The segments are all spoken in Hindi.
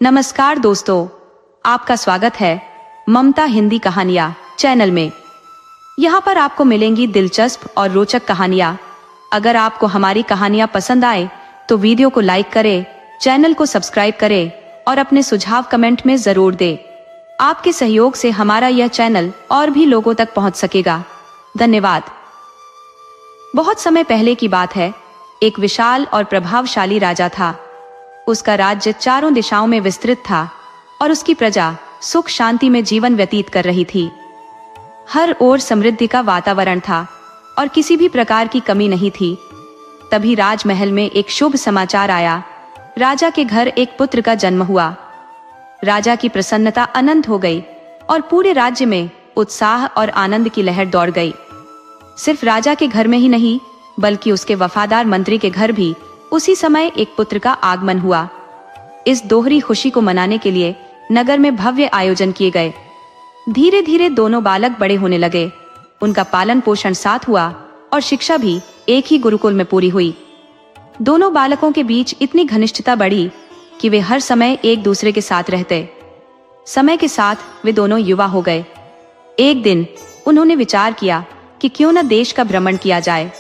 नमस्कार दोस्तों, आपका स्वागत है ममता हिंदी कहानियां चैनल में। यहाँ पर आपको मिलेंगी दिलचस्प और रोचक कहानियां। अगर आपको हमारी कहानियां पसंद आए तो वीडियो को लाइक करें, चैनल को सब्सक्राइब करें और अपने सुझाव कमेंट में जरूर दें। आपके सहयोग से हमारा यह चैनल और भी लोगों तक पहुंच सकेगा। धन्यवाद। बहुत समय पहले की बात है। एक विशाल और प्रभावशाली राजा था। उसका राज्य चारों दिशाओं में विस्तृत था और उसकी प्रजा सुख शांति में जीवन व्यतीत कर रही थी। हर ओर समृद्धि का वातावरण था और किसी भी प्रकार की कमी नहीं थी। तभी राजमहल में एक शुभ समाचार आया। राजा के घर एक पुत्र का जन्म हुआ। राजा की प्रसन्नता अनंत हो गई और पूरे राज्य में उत्साह और आनंद की लहर दौड़ गई। सिर्फ राजा के घर में ही नहीं, बल्कि उसके वफादार मंत्री के घर भी उसी समय एक पुत्र का आगमन हुआ। इस दोहरी खुशी को मनाने के लिए नगर में भव्य आयोजन किए गए। धीरे धीरे दोनों बालक बड़े होने लगे। उनका पालन पोषण साथ हुआ और शिक्षा भी एक ही गुरुकुल में पूरी हुई। दोनों बालकों के बीच इतनी घनिष्ठता बढ़ी कि वे हर समय एक दूसरे के साथ रहते। समय के साथ वे दोनों युवा हो गए। एक दिन उन्होंने विचार किया कि क्यों न देश का भ्रमण किया जाए।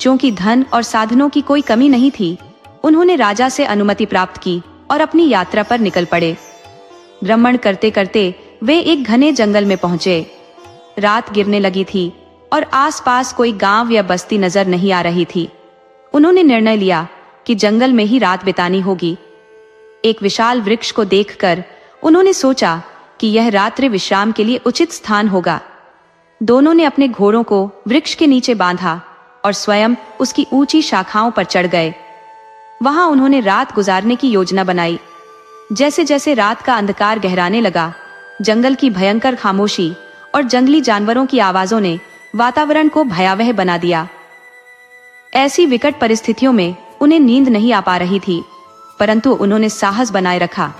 क्योंकि धन और साधनों की कोई कमी नहीं थी, उन्होंने राजा से अनुमति प्राप्त की और अपनी यात्रा पर निकल पड़े। भ्रमण करते करते वे एक घने जंगल में पहुंचे। रात गिरने लगी थी और आसपास कोई गांव या बस्ती नजर नहीं आ रही थी। उन्होंने निर्णय लिया कि जंगल में ही रात बितानी होगी। एक विशाल वृक्ष को देखकर उन्होंने सोचा कि यह रात्रि विश्राम के लिए उचित स्थान होगा। दोनों ने अपने घोड़ों को वृक्ष के नीचे बांधा और स्वयं उसकी ऊंची शाखाओं पर चढ़ गए। वहां उन्होंने रात गुजारने की योजना बनाई। जैसे जैसे रात का अंधकार गहराने लगा, जंगल की भयंकर खामोशी और जंगली जानवरों की आवाजों ने वातावरण को भयावह बना दिया। ऐसी विकट परिस्थितियों में उन्हें नींद नहीं आ पा रही थी, परंतु उन्होंने साहस बनाए रखा।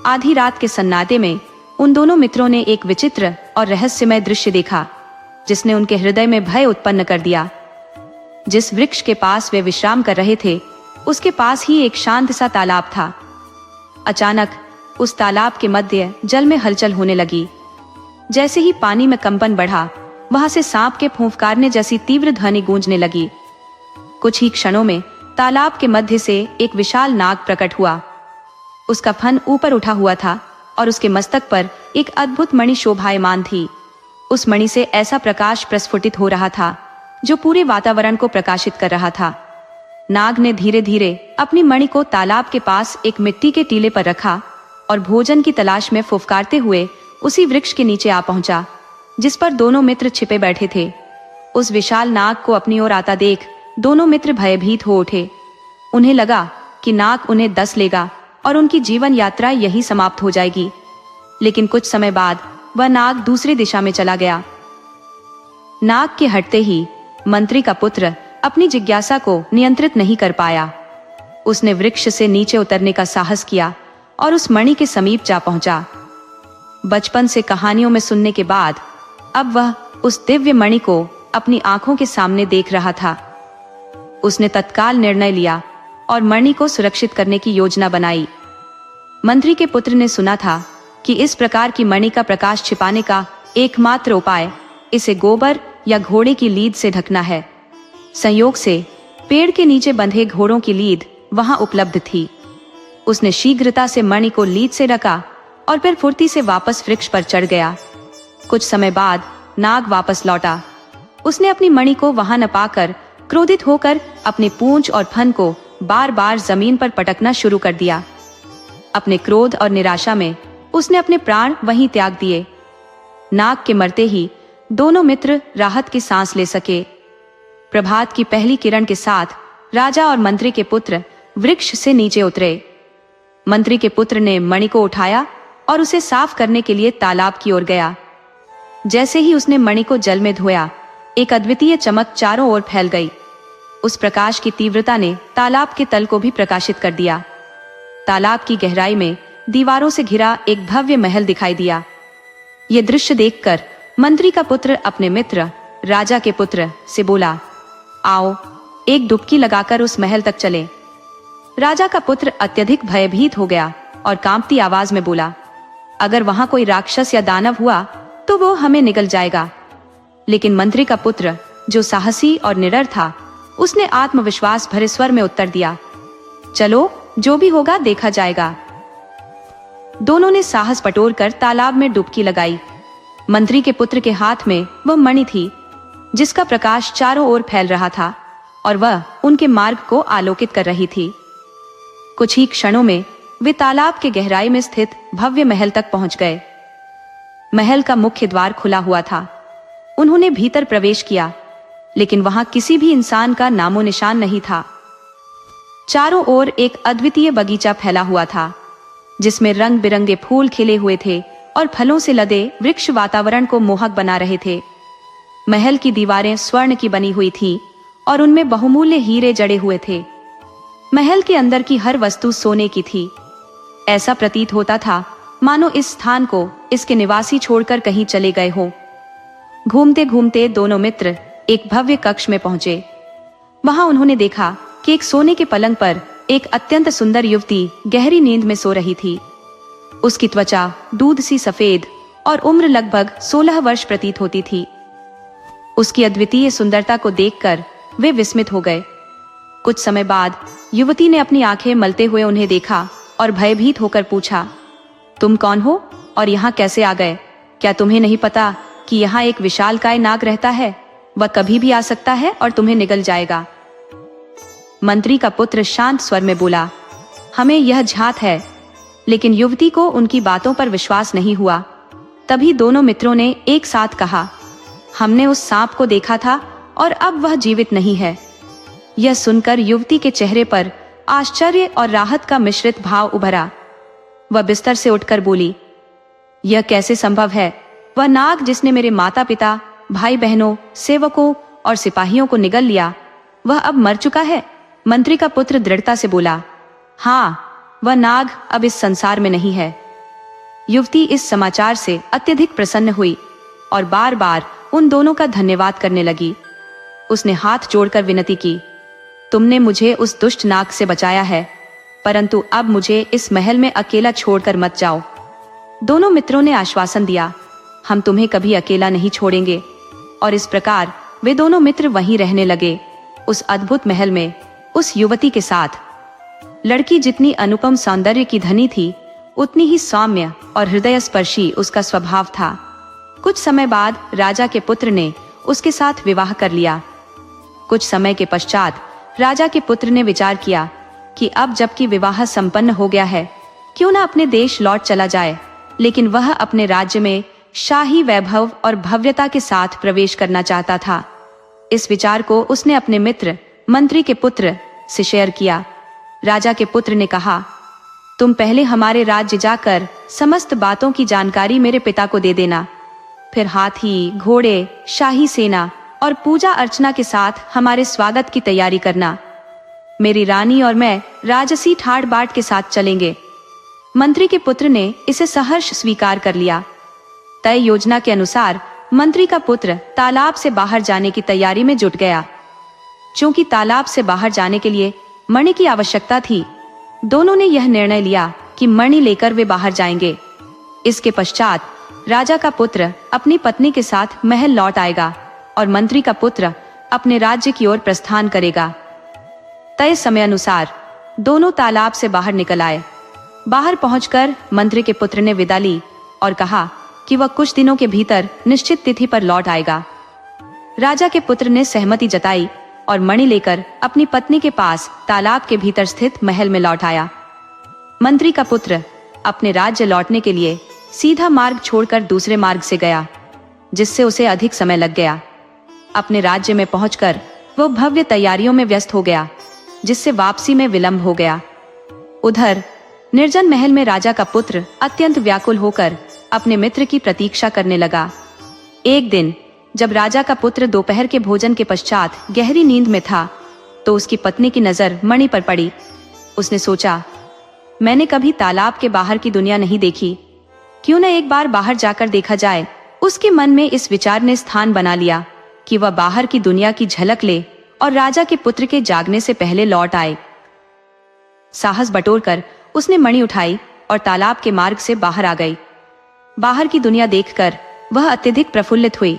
आधी रात के सन्नाटे में उन दोनों मित्रों ने एक विचित्र और रहस्यमय दृश्य देखा, जिसने उनके हृदय में भय उत्पन्न कर दिया। जिस वृक्ष के पास वे विश्राम कर रहे थे, उसके पास ही एक शांत सा तालाब था। अचानक उस तालाब के मध्य जल में हलचल होने लगी। जैसे ही पानी में कंपन बढ़ा, वहां से सांप के फूंफकारने जैसी तीव्र ध्वनि गूंजने लगी। कुछ ही क्षणों में तालाब के मध्य से एक विशाल नाग प्रकट हुआ। उसका फन ऊपर उठा हुआ था और उसके मस्तक पर एक अद्भुत मणि शोभायमान थी। उस मणि से ऐसा प्रकाश प्रस्फुटित हो रहा था जो पूरे वातावरण को प्रकाशित कर रहा था। नाग ने धीरे धीरे अपनी मणि को तालाब के पास एक मिट्टी के टीले पर रखा और भोजन की तलाश में फुफकारते हुए उसी वृक्ष के नीचे आ पहुंचा, जिस पर दोनों मित्र छिपे बैठे थे। उस विशाल नाग को अपनी ओर आता देख दोनों मित्र भयभीत हो उठे। उन्हें लगा कि नाग उन्हें डस लेगा और उनकी जीवन यात्रा यही समाप्त हो जाएगी। लेकिन कुछ समय बाद वह नाग दूसरी दिशा में चला गया। नाग के हटते ही मंत्री का पुत्र अपनी जिज्ञासा को नियंत्रित नहीं कर पाया। उसने वृक्ष से नीचे उतरने का साहस किया और उस मणि के समीप जा पहुंचा। बचपन से कहानियों में सुनने के बाद अब वह उस दिव्य मणि को अपनी आंखों के सामने देख रहा था। उसने तत्काल निर्णय लिया और मणि को सुरक्षित करने की योजना बनाई। मंत्री के पुत्र ने सुना था कि इस प्रकार की मणि का प्रकाश छिपाने का एकमात्र उपाय इसे गोबर या घोड़े की लीद से ढकना है। संयोग से पेड़ के नीचे बंधे घोड़ों की लीद वहां उपलब्ध थी। उसने शीघ्रता से मणि को लीद से ढका और फिर फुर्ती से वापस वृक्ष पर चढ़ गया। कुछ समय बाद नाग वापस लौटा। उसने अपनी मणि को वहां न पाकर क्रोधित होकर अपनी पूंछ और फन को बार बार जमीन पर पटकना शुरू कर दिया। अपने क्रोध और निराशा में उसने अपने प्राण वहीं त्याग दिए। नाग के मरते ही दोनों मित्र राहत की सांस ले सके। प्रभात की पहली किरण के साथ राजा और मंत्री के पुत्र वृक्ष से नीचे उतरे। मंत्री के पुत्र ने मणि को उठाया और उसे साफ करने के लिए तालाब की ओर गया। जैसे ही उसने मणि को जल में धोया, एक अद्वितीय चमक चारों ओर फैल गई। उस प्रकाश की तीव्रता ने तालाब के तल को भी प्रकाशित कर दिया। तालाब की गहराई में दीवारों से घिरा एक भव्य महल दिखाई दिया। यह दृश्य देखकर मंत्री का पुत्र अपने मित्र राजा के पुत्र से बोला, आओ एक डुबकी लगाकर उस महल तक चले। राजा का पुत्र अत्यधिक भयभीत हो गया और कांपती आवाज में बोला, अगर वहां कोई राक्षस या दानव हुआ तो वो हमें निगल जाएगा। लेकिन मंत्री का पुत्र, जो साहसी और निडर था, उसने आत्मविश्वास भरे स्वर में उत्तर दिया, चलो, जो भी होगा देखा जाएगा। दोनों ने साहस बटोरकर तालाब में डुबकी लगाई। मंत्री के पुत्र के हाथ में वह मणि थी, जिसका प्रकाश चारों ओर फैल रहा था और वह उनके मार्ग को आलोकित कर रही थी। कुछ ही क्षणों में वे तालाब के गहराई में स्थित भव्य महल तक पहुंच गए। महल का मुख्य द्वार खुला हुआ था। उन्होंने भीतर प्रवेश किया, लेकिन वहां किसी भी इंसान का नामो निशान नहीं था। चारों ओर एक अद्वितीय बगीचा फैला हुआ था, जिसमें रंग बिरंगे फूल खिले हुए थे और फलों से लदे वृक्ष वातावरण को मोहक बना रहे थे। महल की दीवारें स्वर्ण की बनी हुई थी और उनमें बहुमूल्य हीरे जड़े हुए थे। महल के अंदर की हर वस्तु सोने की थी। ऐसा प्रतीत होता था मानो इस स्थान को इसके निवासी छोड़कर कहीं चले गए हों। घूमते घूमते दोनों मित्र एक भव्य कक्ष में पहुंचे। वहां उन्होंने देखा कि एक सोने के पलंग पर एक अत्यंत सुंदर युवती गहरी नींद में सो रही थी। उसकी त्वचा दूध सी सफेद और उम्र लगभग 16 वर्ष प्रतीत होती थी। उसकी अद्वितीय सुंदरता को देखकर वे विस्मित हो गए। कुछ समय बाद युवती ने अपनी आंखें मलते हुए उन्हें देखा और भयभीत होकर पूछा, तुम कौन हो और यहाँ कैसे आ गए? क्या तुम्हें नहीं पता कि यहाँ एक विशालकाय नाग रहता है? वह कभी भी आ सकता है और तुम्हें निगल जाएगा। मंत्री का पुत्र शांत स्वर में बोला, हमें यह झात है। लेकिन युवती को उनकी बातों पर विश्वास नहीं हुआ। तभी दोनों मित्रों ने एक साथ कहा, हमने उस सांप को देखा था और अब वह जीवित नहीं है। यह सुनकर युवती के चेहरे पर आश्चर्य और राहत का मिश्रित भाव उभरा। वह बिस्तर से उठकर बोली, यह कैसे संभव है? वह नाग जिसने मेरे माता पिता, भाई बहनों, सेवकों और सिपाहियों को निगल लिया, वह अब मर चुका है। मंत्री का पुत्र दृढ़ता से बोला, हाँ, वह नाग अब इस संसार में नहीं है। युवती इस समाचार से अत्यधिक प्रसन्न हुई और बार बार उन दोनों का धन्यवाद करने लगी। उसने हाथ जोड़कर विनती की, तुमने मुझे उस दुष्ट नाग से बचाया है, परंतु अब मुझे इस महल में अकेला छोड़कर मत जाओ। दोनों मित्रों ने आश्वासन दिया, हम तुम्हें कभी अकेला नहीं छोड़ेंगे। और इस प्रकार वे दोनों मित्र वहीं रहने लगे, उस अद्भुत महल में, उस युवती के साथ। लड़की जितनी अनुपम सौंदर्य की धनी थी, उतनी ही सौम्य और हृदय स्पर्शी उसका स्वभाव था। कुछ समय बाद राजा के पुत्र ने उसके साथ विवाह कर लिया। कुछ समय के पश्चात राजा के पुत्र ने विचार किया कि अब जबकि विवाह संपन्न हो गया है, क्यों न अपने देश लौट चला जाए। लेकिन वह अपने राज्य में शाही वैभव और भव्यता के साथ प्रवेश करना चाहता था। इस विचार को उसने अपने मित्र मंत्री के पुत्र से शेयर किया। राजा के पुत्र ने कहा, तुम पहले हमारे राज्य जाकर समस्त बातों की जानकारी मेरे पिता को दे देना। फिर हाथी, घोड़े, शाही सेना और पूजा अर्चना के साथ हमारे स्वागत की तैयारी करना। मेरी रानी और मैं राजसी ठाड़ बाट के साथ चलेंगे। मंत्री के पुत्र ने इसे सहर्ष स्वीकार कर लिया। तय योजना के अनुसार मंत्री का पुत्र तालाब से बाहर जाने की तैयारी में जुट गया। क्योंकि तालाब से बाहर जाने के लिए मणि की आवश्यकता थी, दोनों ने यह निर्णय लिया कि मणि लेकर वे बाहर जाएंगे। इसके पश्चात राजा का पुत्र अपनी पत्नी के साथ महल लौट आएगा और मंत्री का पुत्र अपने राज्य की ओर प्रस्थान करेगा। तय समय अनुसार दोनों तालाब से बाहर निकल आए। बाहर पहुंचकर मंत्री के पुत्र ने विदा ली और कहा कि वह कुछ दिनों के भीतर निश्चित तिथि पर लौट आएगा। राजा के पुत्र ने सहमति जताई और मणि लेकर अपनी पत्नी के पास तालाब के भीतर स्थित महल में लौट आया। मंत्री का पुत्र अपने राज्य लौटने के लिए सीधा मार्ग छोड़कर दूसरे मार्ग से गया, जिससे उसे अधिक समय लग गया। अपने राज्य में पहुंचकर वह भव्य तैयारियों में व्यस्त हो गया, जिससे वापसी में विलंब हो गया। उधर निर्जन महल में राजा का पुत्र अत्यंत व्याकुल होकर अपने मित्र की प्रतीक्षा करने लगा। एक दिन जब राजा का पुत्र दोपहर के भोजन के पश्चात गहरी नींद में था, तो उसकी पत्नी की नजर मणि पर पड़ी। उसने सोचा, मैंने कभी तालाब के बाहर की दुनिया नहीं देखी, क्यों न एक बार बाहर जाकर देखा जाए। उसके मन में इस विचार ने स्थान बना लिया कि वह बाहर की दुनिया की झलक ले और राजा के पुत्र के जागने से पहले लौट आए। साहस बटोरकर उसने मणि उठाई और तालाब के मार्ग से बाहर आ गई। बाहर की दुनिया देखकर वह अत्यधिक प्रफुल्लित हुई।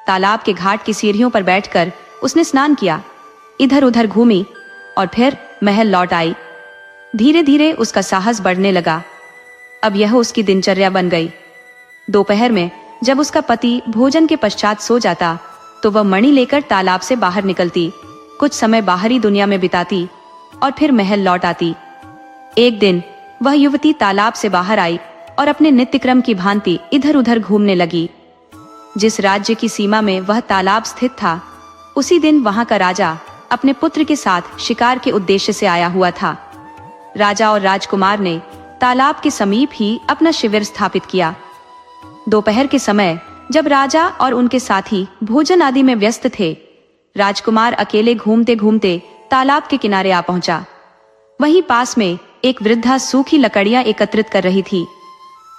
तालाब के घाट की सीढ़ियों पर बैठकर उसने स्नान किया, इधर उधर घूमी और फिर महल लौट आई। धीरे धीरे उसका साहस बढ़ने लगा। अब यह उसकी दिनचर्या बन गई। दोपहर में जब उसका पति भोजन के पश्चात सो जाता तो वह मणि लेकर तालाब से बाहर निकलती, कुछ समय बाहरी दुनिया में बिताती और फिर महल लौट आती। एक दिन वह युवती तालाब से बाहर आई और अपने नित्यक्रम की भांति इधर उधर घूमने लगी। जिस राज्य की सीमा में वह तालाब स्थित था, उसी दिन वहां का राजा अपने पुत्र के साथ शिकार के उद्देश्य से आया हुआ था। राजा और राजकुमार ने तालाब के समीप ही अपना शिविर स्थापित किया। दोपहर के समय जब राजा और उनके साथी भोजन आदि में व्यस्त थे, राजकुमार अकेले घूमते घूमते तालाब के किनारे आ पहुंचा। वहीं पास में एक वृद्धा सूखी लकड़ियां एकत्रित कर रही थी।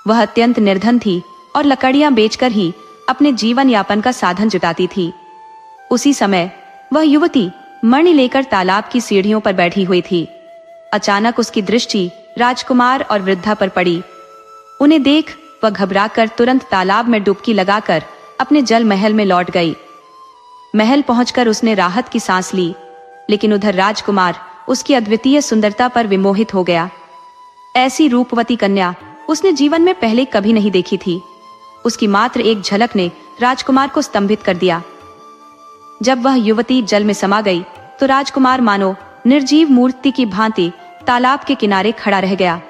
वह अत्यंत निर्धन थी और लकड़ियां बेचकर ही अपने जीवन यापन का साधन जुटाती थी। उसी समय वह युवती मणि लेकर तालाब की सीढ़ियों पर बैठी हुई थी। अचानक उसकी दृष्टि राजकुमार और वृद्धा पर पड़ी। उन्हें देख वह घबराकर तुरंत तालाब में डुबकी लगाकर अपने जल महल में लौट गई। महल पहुंचकर उसने राहत की सांस ली, लेकिन उधर राजकुमार उसकी अद्वितीय सुंदरता पर विमोहित हो गया। ऐसी रूपवती कन्या उसने जीवन में पहले कभी नहीं देखी थी। उसकी मात्र एक झलक ने राजकुमार को स्तंभित कर दिया। जब वह युवती जल में समा गई तो राजकुमार मानो निर्जीव मूर्ति की भांति तालाब के किनारे खड़ा रह गया।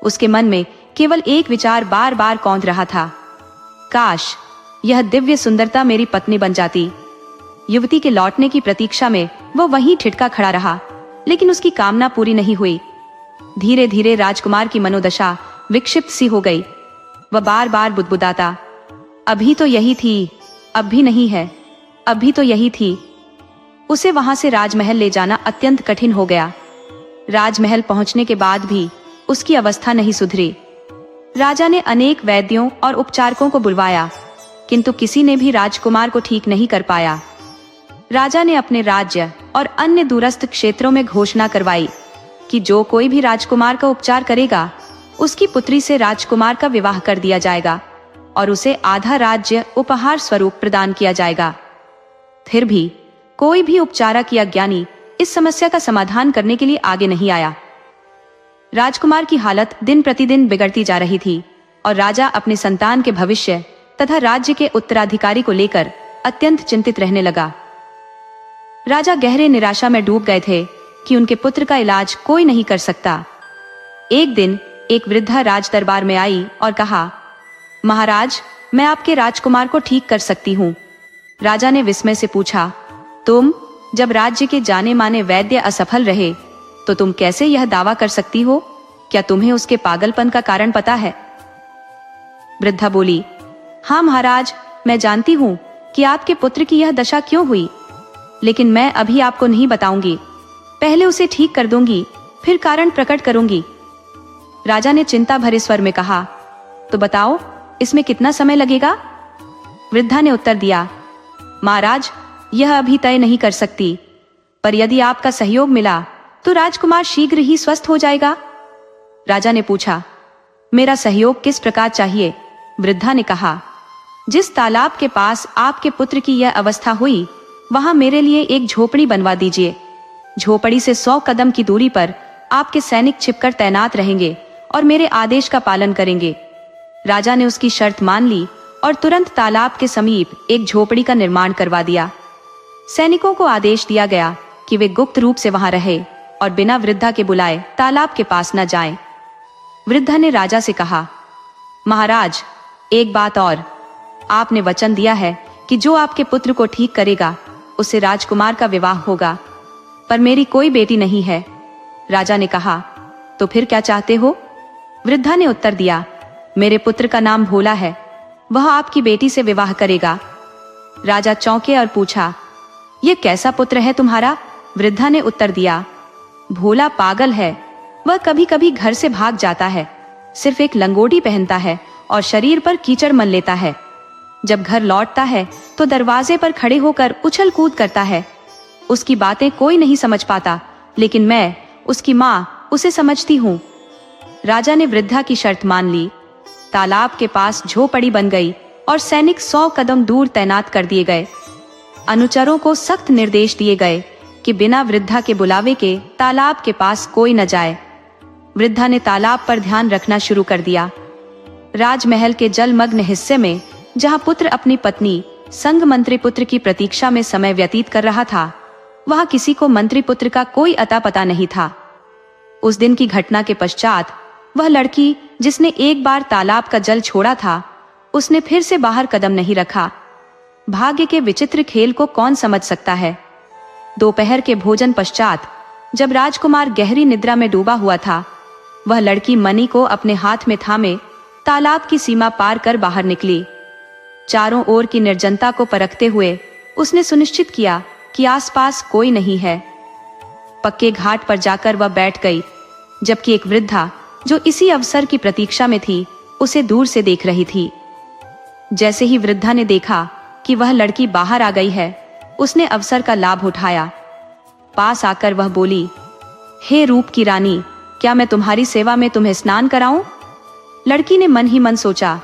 उसके मन में केवल एक विचार बार बार कौंध रहा था, काश यह दिव्य सुंदरता मेरी पत्नी बन जाती। युवती के लौटने की प्रतीक्षा में वह वहीं ठिठका खड़ा रहा, लेकिन उसकी कामना पूरी नहीं हुई। धीरे धीरे राजकुमार की मनोदशा विक्षिप्त सी हो गई। वह बार बार बुदबुदाता, अभी तो यही थी, अब भी नहीं है, अभी तो यही थी। उसे वहां से राजमहल ले जाना अत्यंत कठिन हो गया। राजमहल पहुंचने के बाद भी उसकी अवस्था नहीं सुधरी। राजा ने अनेक वैद्यों और उपचारकों को बुलवाया, किंतु किसी ने भी राजकुमार को ठीक नहीं कर पाया। राजा ने अपने राज्य और अन्य दूरस्थ क्षेत्रों में घोषणा करवाई कि जो कोई भी राजकुमार का उपचार करेगा, उसकी पुत्री से राजकुमार का विवाह कर दिया जाएगा और उसे आधा राज्य उपहार स्वरूप प्रदान किया जाएगा। फिर भी कोई भी उपचारक या ज्ञानी इस समस्या का समाधान करने के लिए आगे नहीं आया। राजकुमार की हालत दिन प्रतिदिन बिगड़ती जा रही थी और राजा अपने संतान के भविष्य तथा राज्य के उत्तराधिकारी को लेकर अत्यंत चिंतित रहने लगा। राजा गहरे निराशा में डूब गए थे कि उनके पुत्र का इलाज कोई नहीं कर सकता। एक दिन एक वृद्धा राज दरबार में आई और कहा, महाराज, मैं आपके राजकुमार को ठीक कर सकती हूँ। राजा ने विस्मय से पूछा, तुम? जब राज्य के जाने माने वैद्य असफल रहे तो तुम कैसे यह दावा कर सकती हो? क्या तुम्हें उसके पागलपन का कारण पता है? वृद्धा बोली, हाँ महाराज, मैं जानती हूँ कि आपके पुत्र की यह दशा क्यों हुई, लेकिन मैं अभी आपको नहीं बताऊंगी। पहले उसे ठीक कर दूंगी, फिर कारण प्रकट करूंगी। राजा ने चिंता भरे स्वर में कहा, तो बताओ, इसमें कितना समय लगेगा? वृद्धा ने उत्तर दिया, महाराज, यह अभी तय नहीं कर सकती, पर यदि आपका सहयोग मिला तो राजकुमार शीघ्र ही स्वस्थ हो जाएगा। राजा ने पूछा, मेरा सहयोग किस प्रकार चाहिए? वृद्धा ने कहा, जिस तालाब के पास आपके पुत्र की यह अवस्था हुई, वहां मेरे लिए एक झोपड़ी बनवा दीजिए। झोपड़ी से 100 कदम की दूरी पर आपके सैनिक छिपकर तैनात रहेंगे और मेरे आदेश का पालन करेंगे। राजा ने उसकी शर्त मान ली और तुरंत तालाब के समीप एक झोपड़ी का निर्माण करवा दिया। सैनिकों को आदेश दिया गया कि वे गुप्त रूप से वहां रहे और बिना वृद्धा के बुलाए तालाब के पास न जाएं। वृद्धा ने राजा से कहा, महाराज, एक बात और, आपने वचन दिया है कि जो आपके पुत्र को ठीक करेगा उससे राजकुमार का विवाह होगा, पर मेरी कोई बेटी नहीं है। राजा ने कहा, तो फिर क्या चाहते हो? वृद्धा ने उत्तर दिया, मेरे पुत्र का नाम भोला है, वह आपकी बेटी से विवाह करेगा। राजा चौंके और पूछा, यह कैसा पुत्र है तुम्हारा? वृद्धा ने उत्तर दिया, भोला पागल है, वह कभी कभी घर से भाग जाता है, सिर्फ एक लंगोटी पहनता है और शरीर पर कीचड़ मल लेता है। जब घर लौटता है तो दरवाजे पर खड़े होकर उछल कूद करता है। उसकी बातें कोई नहीं समझ पाता, लेकिन मैं, उसकी माँ, उसे समझती हूँ। राजा ने वृद्धा की शर्त मान ली। तालाब के पास झोपड़ी बन गई और सैनिक 100 कदम दूर तैनात कर दिए गए। अनुचरों को सख्त निर्देश दिए गए कि बिना वृद्धा के बुलावे के तालाब के पास कोई न जाए। वृद्धा ने तालाब पर ध्यान रखना शुरू कर दिया। राजमहल के जलमग्न हिस्से में, जहां पुत्र अपनी पत्नी संग मंत्री पुत्र की प्रतीक्षा में समय व्यतीत कर रहा था, वहां किसी को मंत्री पुत्र का कोई अता पता नहीं था। उस दिन की घटना के पश्चात वह लड़की जिसने एक बार तालाब का जल छोड़ा था, उसने फिर से बाहर कदम नहीं रखा। भाग्य के विचित्र खेल को कौन समझ सकता है। दोपहर के भोजन पश्चात जब राजकुमार गहरी निद्रा में डूबा हुआ था, वह लड़की मणि को अपने हाथ में थामे तालाब की सीमा पार कर बाहर निकली। चारों ओर की निर्जनता को परखते हुए उसने सुनिश्चित किया कि आसपास कोई नहीं है। पक्के घाट पर जाकर वह बैठ गई, जबकि एक वृद्धा जो इसी अवसर की प्रतीक्षा में थी, उसे दूर से देख रही थी। जैसे ही वृद्धा ने देखा कि वह लड़की बाहर आ गई है, उसने अवसर का लाभ उठाया। पास आकर वह बोली, हे रूप की रानी, क्या मैं तुम्हारी सेवा में तुम्हें स्नान कराऊं? लड़की ने मन ही मन सोचा,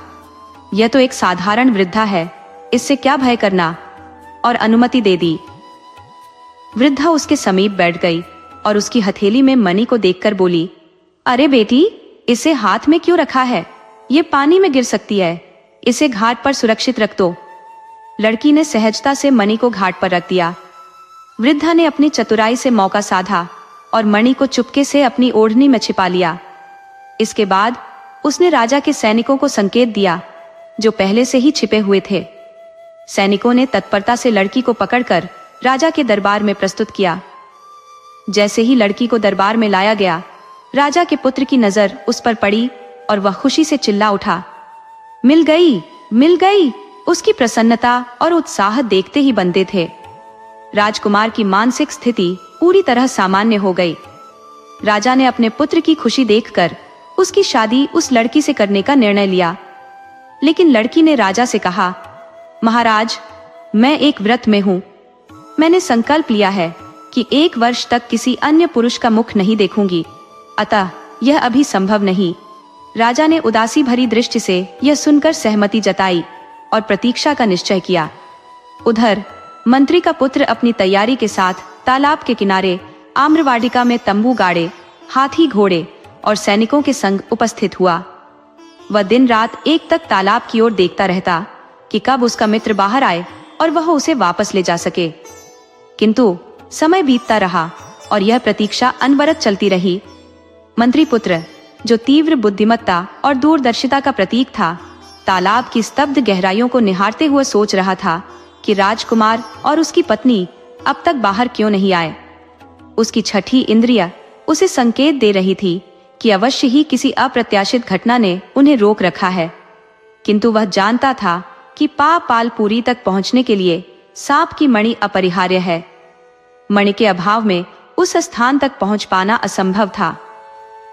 यह तो एक साधारण वृद्धा है, इससे क्या भय करना, और अनुमति दे दी। वृद्धा उसके समीप बैठ गई और उसकी हथेली में मणि को देखकर बोली, अरे बेटी, इसे हाथ में क्यों रखा है? ये पानी में गिर सकती है, इसे घाट पर सुरक्षित रख दो। लड़की ने सहजता से मणि को घाट पर रख दिया। वृद्धा ने अपनी चतुराई से मौका साधा और मणि को चुपके से अपनी ओढ़नी में छिपा लिया। इसके बाद उसने राजा के सैनिकों को संकेत दिया, जो पहले से ही छिपे हुए थे। सैनिकों ने तत्परता से लड़की को पकड़कर राजा के दरबार में प्रस्तुत किया। जैसे ही लड़की को दरबार में लाया गया, राजा के पुत्र की नजर उस पर पड़ी और वह खुशी से चिल्ला उठा, मिल गई, मिल गई। उसकी प्रसन्नता और उत्साह देखते ही बनते थे। राजकुमार की मानसिक स्थिति पूरी तरह सामान्य हो गई। राजा ने अपने पुत्र की खुशी देखकर उसकी शादी उस लड़की से करने का निर्णय लिया। लेकिन लड़की ने राजा से कहा, महाराज, मैं एक व्रत में हूं। मैंने संकल्प लिया है कि 1 वर्ष तक किसी अन्य पुरुष का मुख नहीं देखूंगी, अतः यह अभी संभव नहीं। राजा ने उदासी भरी दृष्टि से यह सुनकर सहमति जताई और प्रतीक्षा का निश्चय किया। उधर मंत्री का पुत्र अपनी तैयारी के साथ तालाब के किनारे आम्रवाटिका में तंबू गाड़े, हाथी घोड़े और सैनिकों के संग उपस्थित हुआ। वह दिन रात एक तक तालाब की ओर देखता रहता कि कब उसका मित्र बाहर आए और वह उसे वापस ले जा सके। किंतु समय बीतता रहा और यह प्रतीक्षा अनवरत चलती रही। मंत्री पुत्र, जो तीव्र बुद्धिमत्ता और दूरदर्शिता का प्रतीक था, तालाब की स्तब्ध गहराइयों को निहारते हुए सोच रहा था कि राजकुमार और उसकी पत्नी अब तक बाहर क्यों नहीं आए। उसकी छठी इंद्रिय उसे संकेत दे रही थी कि अवश्य ही किसी अप्रत्याशित घटना ने उन्हें रोक रखा है। किंतु वह जानता था कि पालपुरी तक पहुंचने के लिए सांप की मणि अपरिहार्य है। मणि के अभाव में उस स्थान तक पहुंच पाना असंभव था।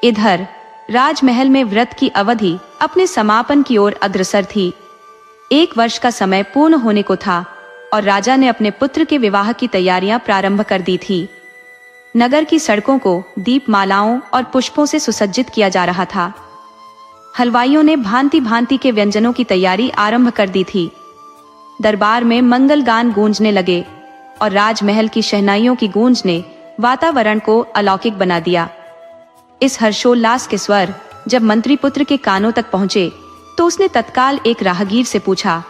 इधर राजमहल में व्रत की अवधि अपने समापन की ओर अग्रसर थी। 1 वर्ष का समय पूर्ण होने को था और राजा ने अपने पुत्र के विवाह की तैयारियां प्रारंभ कर दी थी। नगर की सड़कों को दीपमालाओं और पुष्पों से सुसज्जित किया जा रहा था। हलवाइयों ने भांति भांति के व्यंजनों की तैयारी आरंभ कर दी थी। दरबार में मंगल गान गूंजने लगे और राजमहल की शहनाइयों की गूंज ने वातावरण को अलौकिक बना दिया। इस हर्षोल्लास के स्वर जब मंत्री पुत्र के कानों तक पहुंचे तो उसने तत्काल एक राहगीर से पूछा,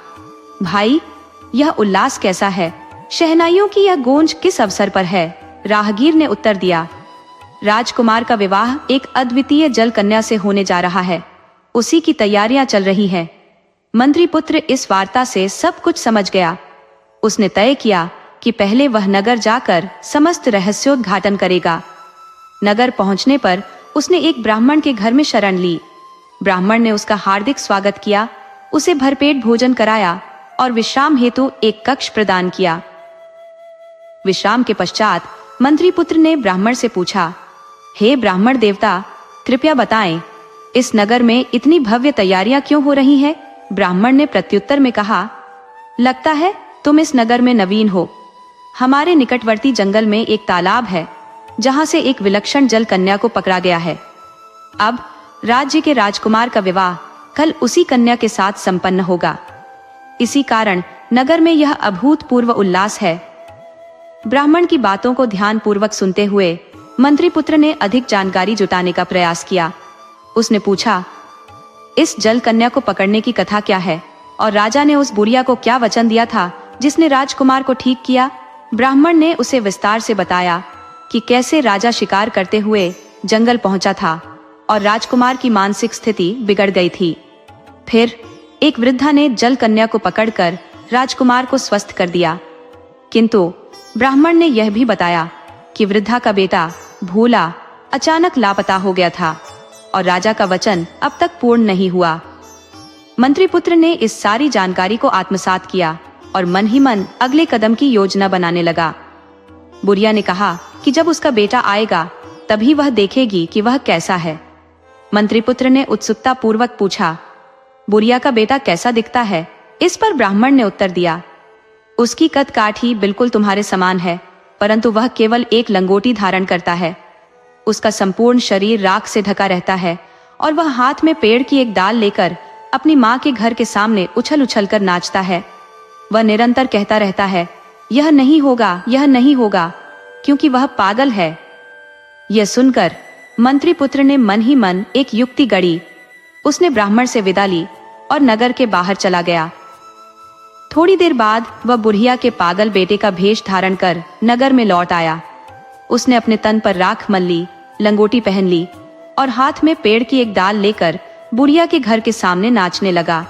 भाई, यह उल्लास कैसा है? शहनाइयों की यह गूंज किस अवसर पर है? राहगीर ने उत्तर दिया, राजकुमार का विवाह एक अद्वितीय जल कन्या से होने जा रहा है, उसी की तैयारियां चल रही हैं। मंत्री पुत्र इस वार्ता से सब कुछ समझ गया। उसने तय किया कि पहले वह नगर जाकर समस्त रहस्योद्घाटन करेगा। नगर पहुंचने पर उसने एक ब्राह्मण के घर में शरण ली। ब्राह्मण ने उसका हार्दिक स्वागत किया, उसे भरपेट भोजन कराया और विश्राम हेतु एक कक्ष प्रदान किया। विश्राम के पश्चात मंत्री पुत्र ने ब्राह्मण से पूछा, हे ब्राह्मण देवता, कृपया बताएं, इस नगर में इतनी भव्य तैयारियां क्यों हो रही हैं? ब्राह्मण ने प्रत्युत्तर में कहा, लगता है तुम इस नगर में नवीन हो। हमारे निकटवर्ती जंगल में एक तालाब है जहां से एक विलक्षण जल कन्या को पकड़ा गया है। अब राज्य के राजकुमार का विवाह कल उसी कन्या के साथ संपन्न होगा। इसी कारण नगर में यह अभूतपूर्व उल्लास है। ब्राह्मण की बातों को ध्यान पूर्वक सुनते हुए मंत्रीपुत्र ने अधिक जानकारी जुटाने का प्रयास किया। उसने पूछा, इस जल कन्या को पकड़ने की कथा क्या है और राजा ने उस बुढ़िया को क्या वचन दिया था जिसने राजकुमार को ठीक किया? ब्राह्मण ने उसे विस्तार से बताया कि कैसे राजा शिकार करते हुए जंगल पहुंचा था और राजकुमार की मानसिक स्थिति बिगड़ गई थी। फिर एक वृद्धा ने जल कन्या को पकड़कर राजकुमार को स्वस्थ कर दिया। किंतु ब्राह्मण ने यह भी बताया कि वृद्धा का बेटा भोला अचानक लापता हो गया था और राजा का वचन अब तक पूर्ण नहीं हुआ। मंत्रीपुत्र ने इस सारी जानकारी को आत्मसात किया और मन ही मन अगले कदम की योजना बनाने लगा। बुढ़िया ने कहा कि जब उसका बेटा आएगा तभी वह देखेगी कि वह कैसा है। मंत्रीपुत्र ने उत्सुकता पूर्वक पूछा, बुढ़िया का बेटा कैसा दिखता है? इस पर ब्राह्मण ने उत्तर दिया, उसकी कद काठी बिल्कुल तुम्हारे समान है, परंतु वह केवल एक लंगोटी धारण करता है। उसका संपूर्ण शरीर राख से ढका रहता है और वह हाथ में पेड़ की एक डाल लेकर अपनी माँ के घर के सामने उछल उछल कर नाचता है। वह निरंतर कहता रहता है, यह नहीं होगा, यह नहीं होगा, क्योंकि वह पागल है। यह सुनकर मंत्रीपुत्र ने मन ही मन एक युक्ति गढ़ी। उसने ब्राह्मण से विदा ली और नगर के बाहर चला गया। थोड़ी देर बाद वह बुढ़िया के पागल बेटे का भेष धारण कर नगर में लौट आया। उसने अपने तन पर राख मल ली, लंगोटी पहन ली और हाथ में पेड़ की एक डाल लेकर बुढ़िया के घर के सामने नाचने लगा।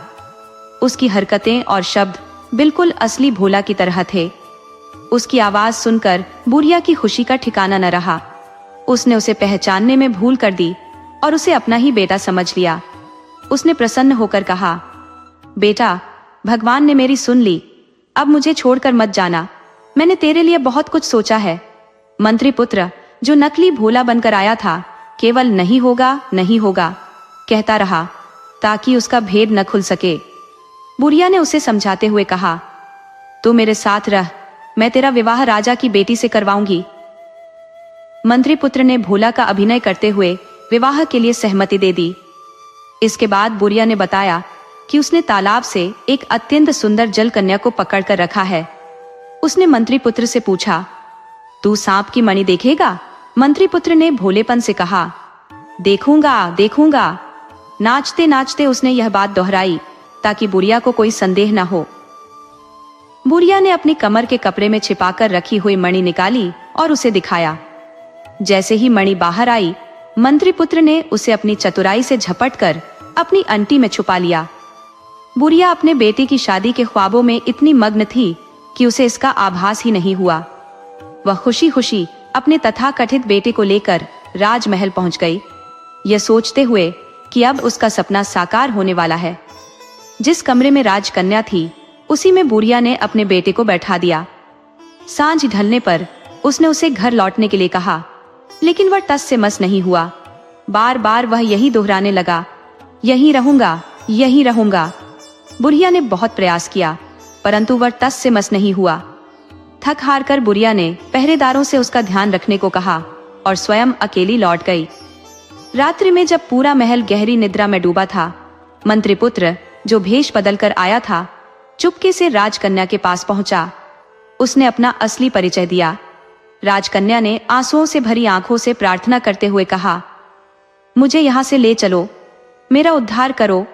उसकी हरकतें और शब्द बिल्कुल असली भोला की तरह थे। उसकी आवाज सुनकर बुढ़िया की खुशी का ठिकाना न रहा। उसने उसे पहचानने में भूल कर दी और उसे अपना ही बेटा समझ लिया। उसने प्रसन्न होकर कहा, बेटा, भगवान ने मेरी सुन ली, अब मुझे छोड़कर मत जाना, मैंने तेरे लिए बहुत कुछ सोचा है। मंत्रीपुत्र, जो नकली भोला बनकर आया था, केवल नहीं होगा, नहीं होगा कहता रहा ताकि उसका भेद न खुल सके। बुढ़िया ने उसे समझाते हुए कहा, तू मेरे साथ रह, मैं तेरा विवाह राजा की बेटी से करवाऊंगी। मंत्रीपुत्र ने भोला का अभिनय करते हुए विवाह के लिए सहमति दे दी। इसके बाद बुढ़िया ने बताया कि उसने तालाब से एक अत्यंत सुंदर जल कन्या को पकड़कर रखा है। उसने मंत्रीपुत्र से पूछा, तू सांप की मणि देखेगा? मंत्रीपुत्र ने भोलेपन से कहा, देखूंगा, देखूंगा। नाचते नाचते उसने यह बात दोहराई ताकि बुढ़िया को कोई संदेह न हो। बुढ़िया ने अपनी कमर के कपड़े में छिपाकर रखी हुई मणि निकाली और उसे दिखाया। जैसे ही मणि बाहर आई, मंत्रीपुत्र ने उसे अपनी चतुराई से झपटकर अपनी अंटी में छुपा लिया। बुढ़िया अपने बेटे की शादी के ख्वाबों में इतनी मग्न थी कि उसे इसका आभास ही नहीं हुआ। वह खुशी खुशी अपने तथाकथित बेटे को लेकर राजमहल पहुंच गई, यह सोचते हुए कि अब उसका सपना साकार होने वाला है। जिस कमरे में राजकन्या थी, उसी में बुढ़िया ने अपने बेटे को बैठा दिया। सांझ ढलने पर उसने उसे घर लौटने के लिए कहा, लेकिन वह टस से मस नहीं हुआ। बार बार वह यही दोहराने लगा, यहीं रहूंगा, यहीं रहूंगा। बुढ़िया ने बहुत प्रयास किया, परंतु वह टस से मस नहीं हुआ। थक हार कर बुढ़िया ने पहरेदारों से उसका ध्यान रखने को कहा और स्वयं अकेली लौट गई। रात्रि में जब पूरा महल गहरी निद्रा में डूबा था, मंत्रीपुत्र, जो भेष बदलकर आया था, चुपके से राजकन्या के पास पहुंचा। उसने अपना असली परिचय दिया। राजकन्या ने आंसुओं से भरी आंखों से प्रार्थना करते हुए कहा, मुझे यहाँ से ले चलो, मेरा उद्धार करो।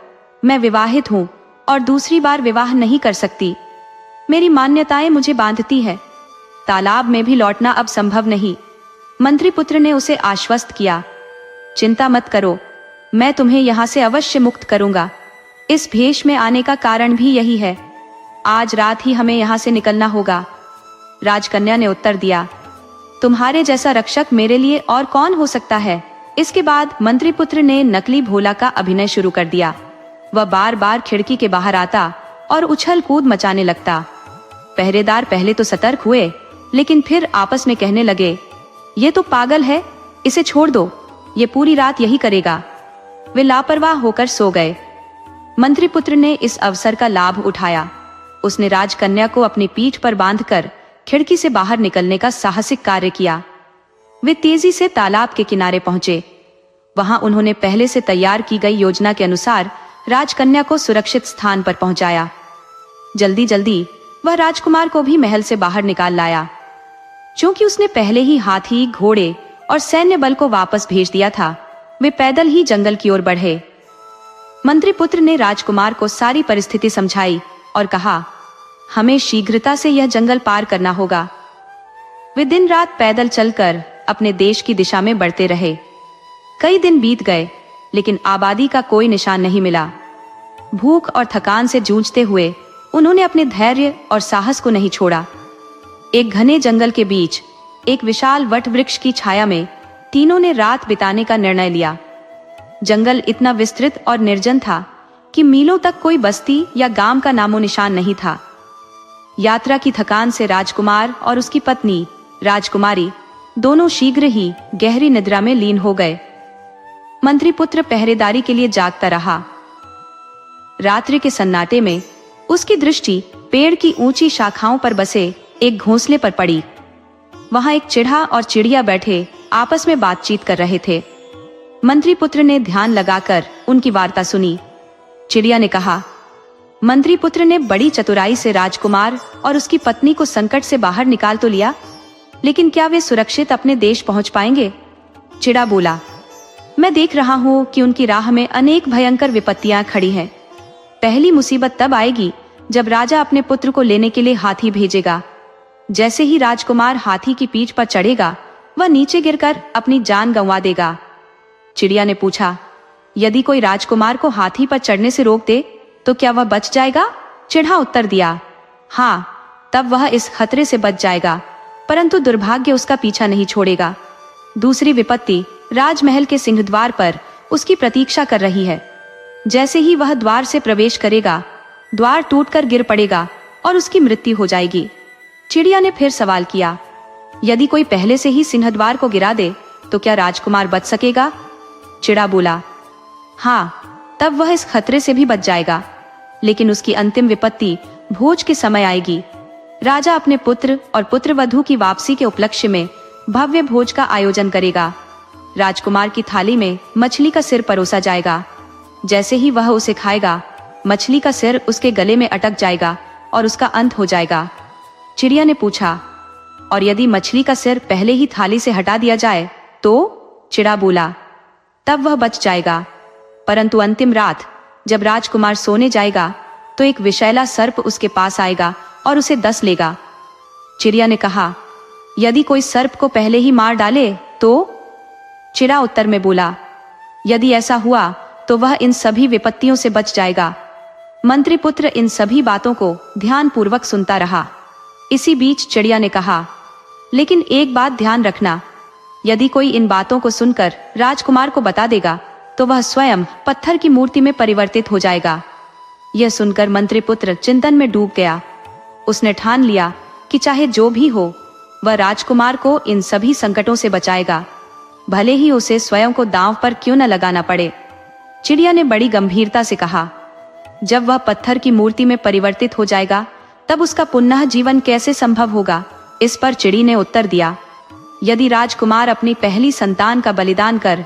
मैं विवाहित हूँ और दूसरी बार विवाह नहीं कर सकती। मेरी मान्यताएं मुझे बांधती है। तालाब में भी लौटना अब संभव नहीं। मंत्रीपुत्र ने उसे आश्वस्त किया, चिंता मत करो, मैं तुम्हें यहाँ से अवश्य मुक्त करूंगा। इस भेष में आने का कारण भी यही है। आज रात ही हमें यहाँ से निकलना होगा। राजकन्या ने उत्तर दिया, तुम्हारे जैसा रक्षक मेरे लिए और कौन हो सकता है। इसके बाद मंत्रीपुत्र ने नकली भोला का अभिनय शुरू कर दिया। वह बार बार खिड़की के बाहर आता और उछल कूद मचाने लगता। पहरेदार पहले तो सतर्क हुए, लेकिन फिर आपस में कहने लगे, ये तो पागल है, इसे छोड़ दो, ये पूरी रात यही करेगा। वे लापरवाह होकर सो गए। मंत्रीपुत्र ने इस अवसर का लाभ उठाया। उसने राजकन्या को अपनी पीठ पर बांधकर खिड़की से बाहर निकलने का साहसिक कार्य किया। वे तेजी से तालाब के किनारे पहुंचे। वहां उन्होंने पहले से तैयार की गई योजना के अनुसार राजकन्या को सुरक्षित स्थान पर पहुंचाया। जल्दी जल्दी वह राजकुमार को भी महल से बाहर निकाल लाया। क्योंकि उसने पहले ही हाथी, घोड़े और सैन्य बल को वापस भेज दिया था, वे पैदल ही जंगल की ओर बढ़े। मंत्री पुत्र ने राजकुमार को सारी परिस्थिति समझाई और कहा, हमें शीघ्रता से यह जंगल पार करना होगा। वे दिन रात पैदल चलकर अपने देश की दिशा में बढ़ते रहे। कई दिन बीत गए, लेकिन आबादी का कोई निशान नहीं मिला। भूख और थकान से जूझते हुए उन्होंने अपने धैर्य और साहस को नहीं छोड़ा। एक घने जंगल के बीच एक विशाल वट वृक्ष की छाया में तीनों ने रात बिताने का निर्णय लिया। जंगल इतना विस्तृत और निर्जन था कि मीलों तक कोई बस्ती या गांव का नामो निशान नहीं था। यात्रा की थकान से राजकुमार और उसकी पत्नी राजकुमारी दोनों शीघ्र ही गहरी निद्रा में लीन हो गए। मंत्री पुत्र पहरेदारी के लिए जागता रहा। रात्रि के सन्नाटे में उसकी दृष्टि पेड़ की ऊंची शाखाओं पर बसे एक घोंसले पर पड़ी। वहां एक चिढ़ा और चिड़िया बैठे आपस में बातचीत कर रहे थे। मंत्री पुत्र ने ध्यान लगाकर उनकी वार्ता सुनी। चिड़िया ने कहा, मंत्री पुत्र ने बड़ी चतुराई से राजकुमार और उसकी पत्नी को संकट से बाहर निकाल तो लिया, लेकिन क्या वे सुरक्षित अपने देश पहुंच पाएंगे? चिड़ा बोला, मैं देख रहा हूं कि उनकी राह में अनेक भयंकर विपत्तियां खड़ी हैं। पहली मुसीबत तब आएगी जब राजा अपने पुत्र को लेने के लिए हाथी भेजेगा। जैसे ही राजकुमार हाथी की पीठ पर चढ़ेगा, वह नीचे गिरकर अपनी जान गंवा देगा। चिड़िया ने पूछा, यदि कोई राजकुमार को हाथी पर चढ़ने से रोक दे तो क्या वह बच जाएगा? चिड़ा उत्तर दिया, हाँ, तब वह इस खतरे से बच जाएगा, परंतु दुर्भाग्य उसका पीछा नहीं छोड़ेगा। दूसरी विपत्ति राजमहल के सिंहद्वार पर उसकी प्रतीक्षा कर रही है। जैसे ही वह द्वार से प्रवेश करेगा, द्वार टूटकर गिर पड़ेगा और उसकी मृत्यु हो जाएगी। चिड़िया ने फिर सवाल किया, यदि कोई पहले से ही सिंहद्वार को गिरा दे तो क्या राजकुमार बच सकेगा? चिड़ा बोला, हाँ, तब वह इस खतरे से भी बच जाएगा, लेकिन उसकी अंतिम विपत्ति भोज के समय आएगी। राजा अपने पुत्र और पुत्रवधू की वापसी के उपलक्ष्य में भव्य भोज का आयोजन करेगा। राजकुमार की थाली में मछली का सिर परोसा जाएगा। जैसे ही वह उसे खाएगा, मछली का सिर उसके गले में अटक जाएगा और उसका अंत हो जाएगा। चिड़िया ने पूछा, और यदि मछली का सिर पहले ही थाली से हटा दिया जाए तो? चिड़ा बोला, तब वह बच जाएगा, परंतु अंतिम रात जब राजकुमार सोने जाएगा तो एक विषैला सर्प उसके पास आएगा और उसे डस लेगा। चिड़िया ने कहा, यदि कोई सर्प को पहले ही मार डाले तो? चिड़ा उत्तर में बोला, यदि ऐसा हुआ तो वह इन सभी विपत्तियों से बच जाएगा। मंत्री पुत्र इन सभी बातों को ध्यानपूर्वक सुनता रहा। इसी बीच चिड़िया ने कहा, लेकिन एक बात ध्यान रखना, यदि कोई इन बातों को सुनकर राजकुमार को बता देगा तो वह स्वयं पत्थर की मूर्ति में परिवर्तित हो जाएगा। यह सुनकर मंत्री पुत्र चिंतन में डूब गया। उसने ठान लिया कि चाहे जो भी हो, वह राजकुमार को इन सभी संकटों से बचाएगा, भले ही उसे स्वयं को दांव पर क्यों न लगाना पड़े। चिड़िया ने बड़ी गंभीरता से कहा, जब वह पत्थर की मूर्ति में परिवर्तित हो जाएगा तब उसका पुनः जीवन कैसे संभव होगा? इस पर चिड़ी ने उत्तर दिया, यदि राजकुमार अपनी पहली संतान का बलिदान कर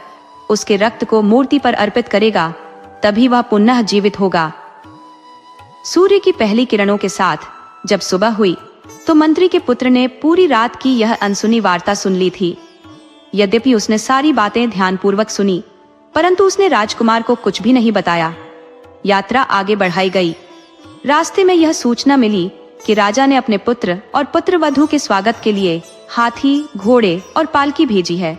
उसके रक्त को मूर्ति पर अर्पित करेगा, तभी वह पुनः जीवित होगा। सूर्य की पहली किरणों के साथ जब सुबह हुई तो मंत्री के पुत्र ने पूरी रात की यह अनसुनी वार्ता सुन ली थी। यद्यपि उसने सारी बातें ध्यानपूर्वक सुनी, परंतु उसने राजकुमार को कुछ भी नहीं बताया। यात्रा आगे बढ़ाई गई। रास्ते में यह सूचना मिली कि राजा ने अपने पुत्र और पुत्रवधू के स्वागत के लिए हाथी, घोड़े और पालकी भेजी है।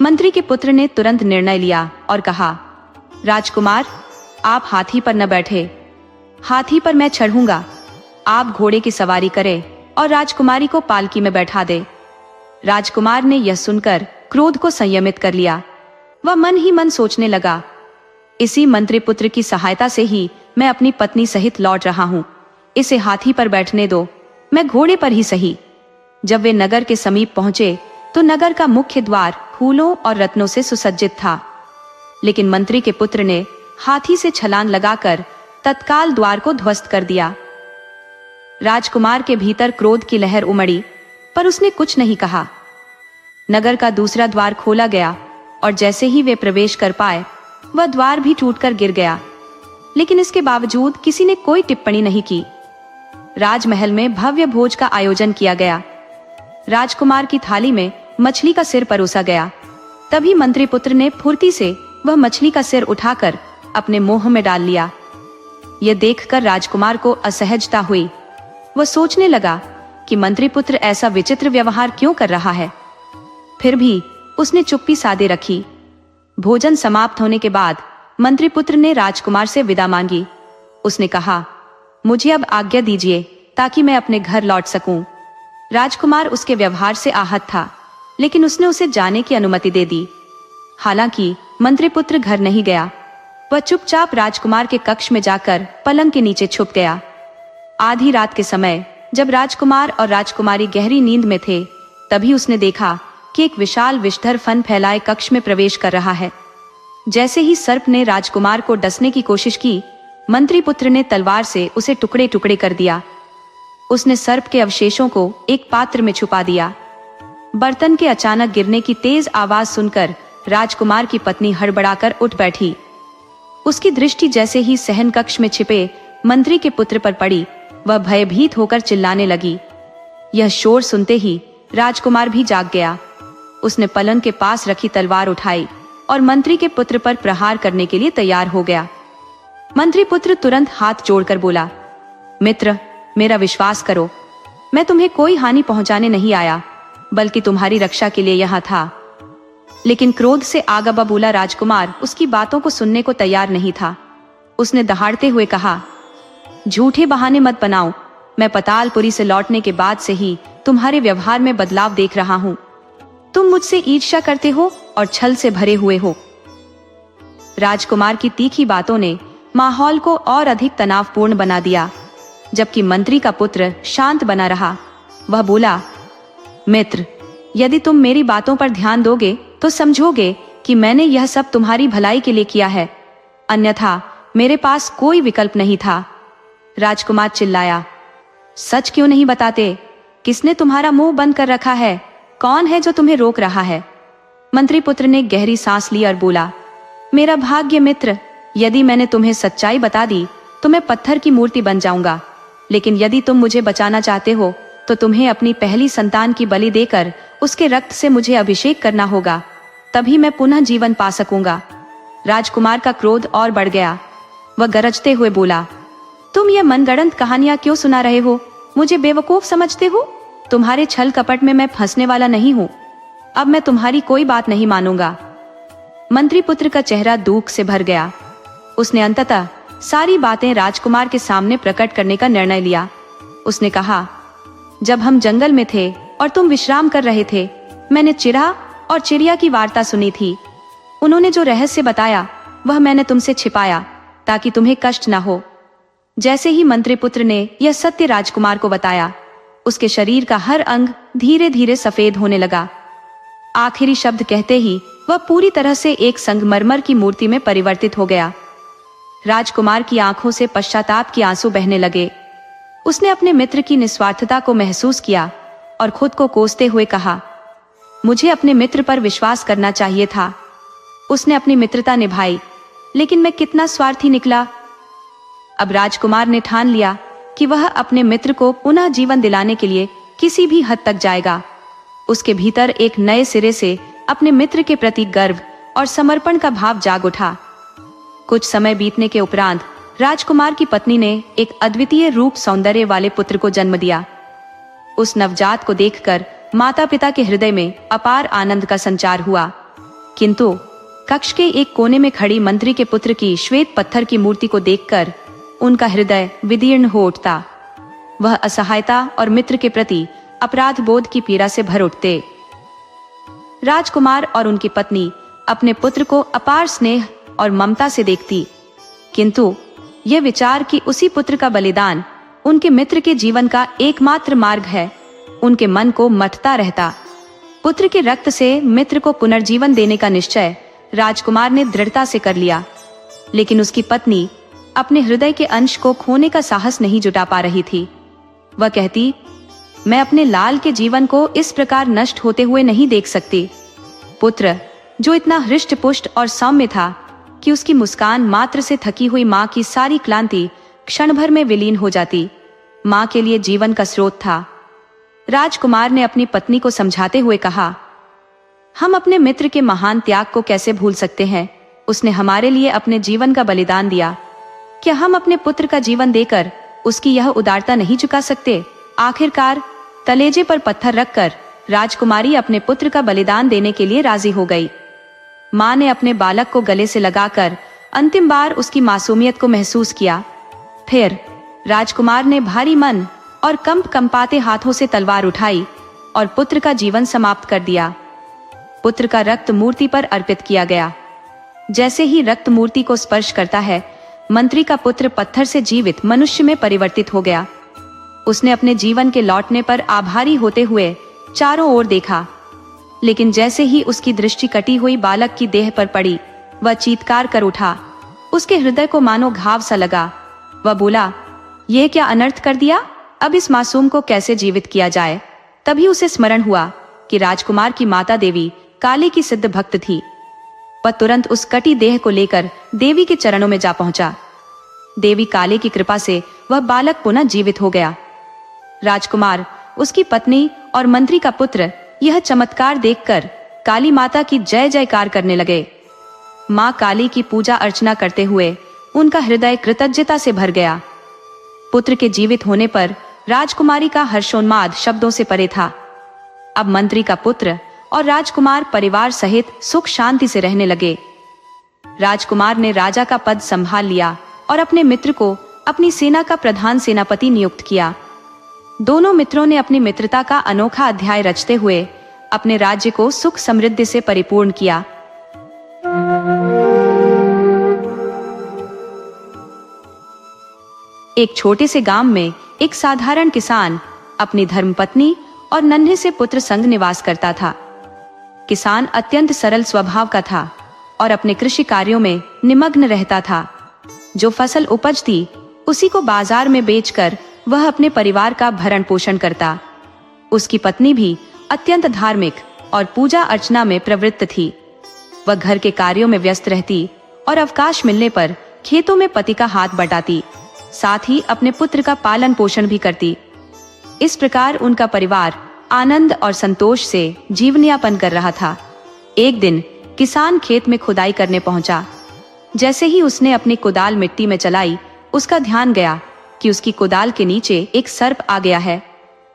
मंत्री के पुत्र ने तुरंत निर्णय लिया और कहा, राजकुमार, आप हाथी पर न बैठे, हाथी पर मैं चढ़ूंगा। आप घोड़े की सवारी करें और राजकुमारी को पालकी में बैठा दे। राजकुमार ने यह सुनकर क्रोध को संयमित कर लिया। वह मन ही मन सोचने लगा, इसी मंत्री पुत्र की सहायता से ही मैं अपनी पत्नी सहित लौट रहा हूँ। इसे हाथी पर बैठने दो, मैं घोड़े पर ही सही। जब वे नगर के समीप पहुंचे तो नगर का मुख्य द्वार फूलों और रत्नों से सुसज्जित था, लेकिन मंत्री के पुत्र ने हाथी से छलांग लगाकर तत्काल द्वार को ध्वस्त कर दिया। राजकुमार के भीतर क्रोध की लहर उमड़ी, पर उसने कुछ नहीं कहा। नगर का दूसरा द्वार खोला गया और जैसे ही वे प्रवेश कर पाए वह द्वार भी टूटकर गिर गया। लेकिन इसके बावजूद किसी ने कोई टिप्पणी नहीं की। राजमहल में भव्य भोज का आयोजन किया गया। राजकुमार की थाली में मछली का सिर परोसा गया। तभी मंत्री पुत्र ने फुर्ती से वह मछली का सिर उठाकर अपने मुंह में डाल लिया। यह देखकर राजकुमार को असहजता हुई। वह सोचने लगा कि मंत्री पुत्र ऐसा विचित्र व्यवहार क्यों कर रहा है। फिर भी उसने चुप्पी साधे रखी। भोजन समाप्त होने के बाद मंत्री पुत्र ने राजकुमार से विदा मांगी। उसने कहा, मुझे अब आज्ञा दीजिए ताकि मैं अपने घर लौट सकूं। राजकुमार उसके व्यवहार से आहत था, लेकिन उसने उसे जाने की अनुमति दे दी। हालांकि मंत्री पुत्र घर नहीं गया। वह चुपचाप राजकुमार के कक्ष में जाकर पलंग के नीचे छुप गया। आधी रात के समय जब राजकुमार और राजकुमारी गहरी नींद में थे, तभी उसने देखा कि एक विशाल विषधर फन फैलाए कक्ष में प्रवेश कर रहा है। जैसे ही सर्प ने राजकुमार को डसने की कोशिश की, मंत्री पुत्र ने तलवार से उसे टुकड़े टुकड़े कर दिया। उसने सर्प के अवशेषों को एक पात्र में छुपा दिया। बर्तन के अचानक गिरने की तेज आवाज सुनकर राजकुमार की पत्नी हड़बड़ाकर उठ बैठी। उसकी दृष्टि जैसे ही सहन कक्ष में छिपे मंत्री के पुत्र पर पड़ी, वह भयभीत होकर चिल्लाने लगी। यह शोर सुनते ही राजकुमार भी जाग गया। उसने पलंग के पास रखी तलवार उठाई और मंत्री के पुत्र पर प्रहार करने के लिए तैयार हो गया। मंत्री पुत्र तुरंत हाथ जोड़कर बोला, मित्र, मेरा विश्वास करो, मैं तुम्हें कोई हानि पहुंचाने नहीं आया, बल्कि तुम्हारी रक्षा के लिए यहाँ था। लेकिन क्रोध से आगा बबूला राजकुमार उसकी बातों को सुनने को तैयार नहीं था। उसने दहाड़ते हुए कहा, झूठे बहाने मत बनाओ। मैं पतालपुरी से लौटने के बाद से ही तुम्हारे व्यवहार में बदलाव देख रहा हूँ। तुम मुझसे ईर्ष्या करते हो और छल से भरे हुए हो। राजकुमार की तीखी बातों ने माहौल को और अधिक तनावपूर्ण बना दिया। जबकि मंत्री का पुत्र शांत बना रहा। वह बोला, मित्र, यदि तुम मेरी बातों पर ध्यान दोगे तो समझोगे कि मैंने यह सब तुम्हारी भलाई के लिए किया है, अन्यथा मेरे पास कोई विकल्प नहीं था। राजकुमार चिल्लाया, सच क्यों नहीं बताते? किसने तुम्हारा मुंह बंद कर रखा है? कौन है जो तुम्हें रोक रहा है? मंत्री पुत्र ने गहरी सांस ली और बोला, मेरा भाग्य मित्र, यदि मैंने तुम्हें सच्चाई बता दी तो मैं पत्थर की मूर्ति बन जाऊंगा। लेकिन यदि तुम मुझे बचाना चाहते हो तो तुम्हें अपनी पहली संतान की बलि देकर उसके रक्त से मुझे अभिषेक करना होगा, तभी मैं पुनः जीवन पा सकूंगा। राजकुमार का क्रोध और बढ़ गया। वह गरजते हुए बोला, तुम ये मनगढ़ंत कहानियां क्यों सुना रहे हो? मुझे बेवकूफ समझते हो? तुम्हारे छल कपट में मैं फंसने वाला नहीं हूँ। अब मैं तुम्हारी कोई बात नहीं मानूंगा। मंत्री पुत्र का चेहरा दुख से भर गया। उसने अंततः सारी बातें राजकुमार के सामने प्रकट करने का निर्णय लिया। उसने कहा, जब हम जंगल में थे और तुम विश्राम कर रहे थे, मैंने चिरा और चिड़िया की वार्ता सुनी थी। उन्होंने जो रहस्य बताया वह मैंने तुमसे छिपाया ताकि तुम्हें कष्ट न हो। जैसे ही मंत्री पुत्र ने यह सत्य राजकुमार को बताया, उसके शरीर का हर अंग धीरे धीरे सफेद होने लगा। आखिरी शब्द कहते ही वह पूरी तरह से एक संगमरमर की मूर्ति में परिवर्तित हो गया। राजकुमार की आंखों से पश्चाताप के आंसू बहने लगे। उसने अपने मित्र की निस्वार्थता को महसूस किया और खुद को कोसते हुए कहा, मुझे अपने मित्र पर विश्वास करना चाहिए था। उसने अपनी मित्रता निभाई, लेकिन मैं कितना स्वार्थी निकला। अब राजकुमार ने ठान लिया कि वह अपने मित्र को पुनः जीवन दिलाने के लिए किसी भी हद तक जाएगा। उसके भीतर एक नए सिरे से अपने मित्र के प्रति गर्व और समर्पण का भाव जाग उठा। कुछ समय बीतने के उपरांत राजकुमार की पत्नी ने एक अद्वितीय रूप सौंदर्य वाले पुत्र को जन्म दिया। उस नवजात को देखकर माता पिता के हृदय में अपार आनंद का संचार हुआ। किंतु कक्ष के एक कोने में खड़ी मंत्री के पुत्र की श्वेत पत्थर की मूर्ति को देखकर उनका हृदय विदीर्ण हो उठता। वह असहायता और मित्र के प्रति अपराध बोध की पीड़ा से भर उठते। राजकुमार और उनकी पत्नी अपने पुत्र को अपार स्नेह और ममता से देखती, किंतु यह विचार कि उसी पुत्र का बलिदान उनके मित्र के जीवन का एकमात्र मार्ग है, उनके मन को मथता रहता। पुत्र के रक्त से मित्र को पुनर्जीवन देने का निश्चय राजकुमार ने दृढ़ता से कर लिया, लेकिन उसकी पत्नी अपने हृदय के अंश को खोने का साहस नहीं जुटा पा रही थी। वह कहती, मैं अपने लाल के जीवन को इस प्रकार नष्ट होते हुए नहीं देख सकती। पुत्र, जो इतना हृष्ट पुष्ट और सौम्य था कि उसकी मुस्कान मात्र से थकी हुई माँ की सारी क्लांति क्षण भर में विलीन हो जाती। माँ के लिए जीवन का स्रोत था। राजकुमार ने अपनी पत्नी को समझाते हुए कहा, हम अपने मित्र के महान त्याग को कैसे भूल सकते हैं। उसने हमारे लिए अपने जीवन का बलिदान दिया। क्या हम अपने पुत्र का जीवन देकर उसकी यह उदारता नहीं चुका सकते। आखिरकार तलेजे पर पत्थर रखकर राजकुमारी अपने पुत्र का बलिदान देने के लिए राजी हो गई। माँ ने अपने बालक को गले से लगाकर अंतिम बार उसकी मासूमियत को महसूस किया। फिर राजकुमार ने भारी मन और कंपाते हाथों से तलवार उठाई और पुत्र का जीवन समाप्त कर दिया। पुत्र का रक्त मूर्ति पर अर्पित किया गया। जैसे ही रक्त मूर्ति को स्पर्श करता है, मंत्री का पुत्र पत्थर से जीवित मनुष्य में परिवर्तित हो गया। उसने अपने जीवन के लौटने पर आभारी होते हुए चारों ओर देखा, लेकिन जैसे ही उसकी दृष्टि कटी हुई बालक की देह पर पड़ी, वह चीत्कार कर उठा। उसके हृदय को मानो घाव सा लगा। वह बोला, यह क्या अनर्थ कर दिया। अब इस मासूम को कैसे जीवित किया जाए। तभी उसे स्मरण हुआ कि राजकुमार की माता देवी काली की सिद्ध भक्त थी। वह तुरंत उस कटी देह को लेकर देवी के चरणों में जा पहुंचा। देवी काली की कृपा से वह बालक पुनः जीवित हो गया। राजकुमार, उसकी पत्नी और मंत्री का पुत्र यह चमत्कार देखकर काली माता की जय जयकार करने लगे। माँ काली की पूजा अर्चना करते हुए उनका हृदय कृतज्ञता से भर गया। पुत्र के जीवित होने पर राजकुमारी का हर्षोन्माद शब्दों से परे था। अब मंत्री का पुत्र और राजकुमार परिवार सहित सुख शांति से रहने लगे। राजकुमार ने राजा का पद संभाल लिया और अपने मित्र को अपनी सेना का प्रधान सेनापति नियुक्त किया। दोनों मित्रों ने अपनी मित्रता का अनोखा अध्याय रचते हुए अपने राज्य को सुख समृद्धि से परिपूर्ण किया। एक छोटे से गांव में एक साधारण किसान अपनी धर्मपत्नी और नन्हे से पुत्र संग निवास करता था। किसान अत्यंत सरल स्वभाव का था और अपने कृषि कार्यों में निमग्न रहता था। जो फसल उपजती उसी को बाजार में बेचकर वह अपने परिवार का भरण पोषण करता। उसकी पत्नी भी अत्यंत धार्मिक और पूजा अर्चना में प्रवृत्त थी। वह घर के कार्यों में व्यस्त रहती और अवकाश मिलने पर खेतों में पति का हाथ बटाती, साथ ही अपने पुत्र का पालन पोषण भी करती। इस प्रकार उनका परिवार आनंद और संतोष से जीवन यापन कर रहा था। एक दिन किसान खेत में खुदाई करने पहुंचा। जैसे ही उसने अपनी कुदाल मिट्टी में चलाई, उसका ध्यान गया कि उसकी कुदाल के नीचे एक सर्प आ गया है।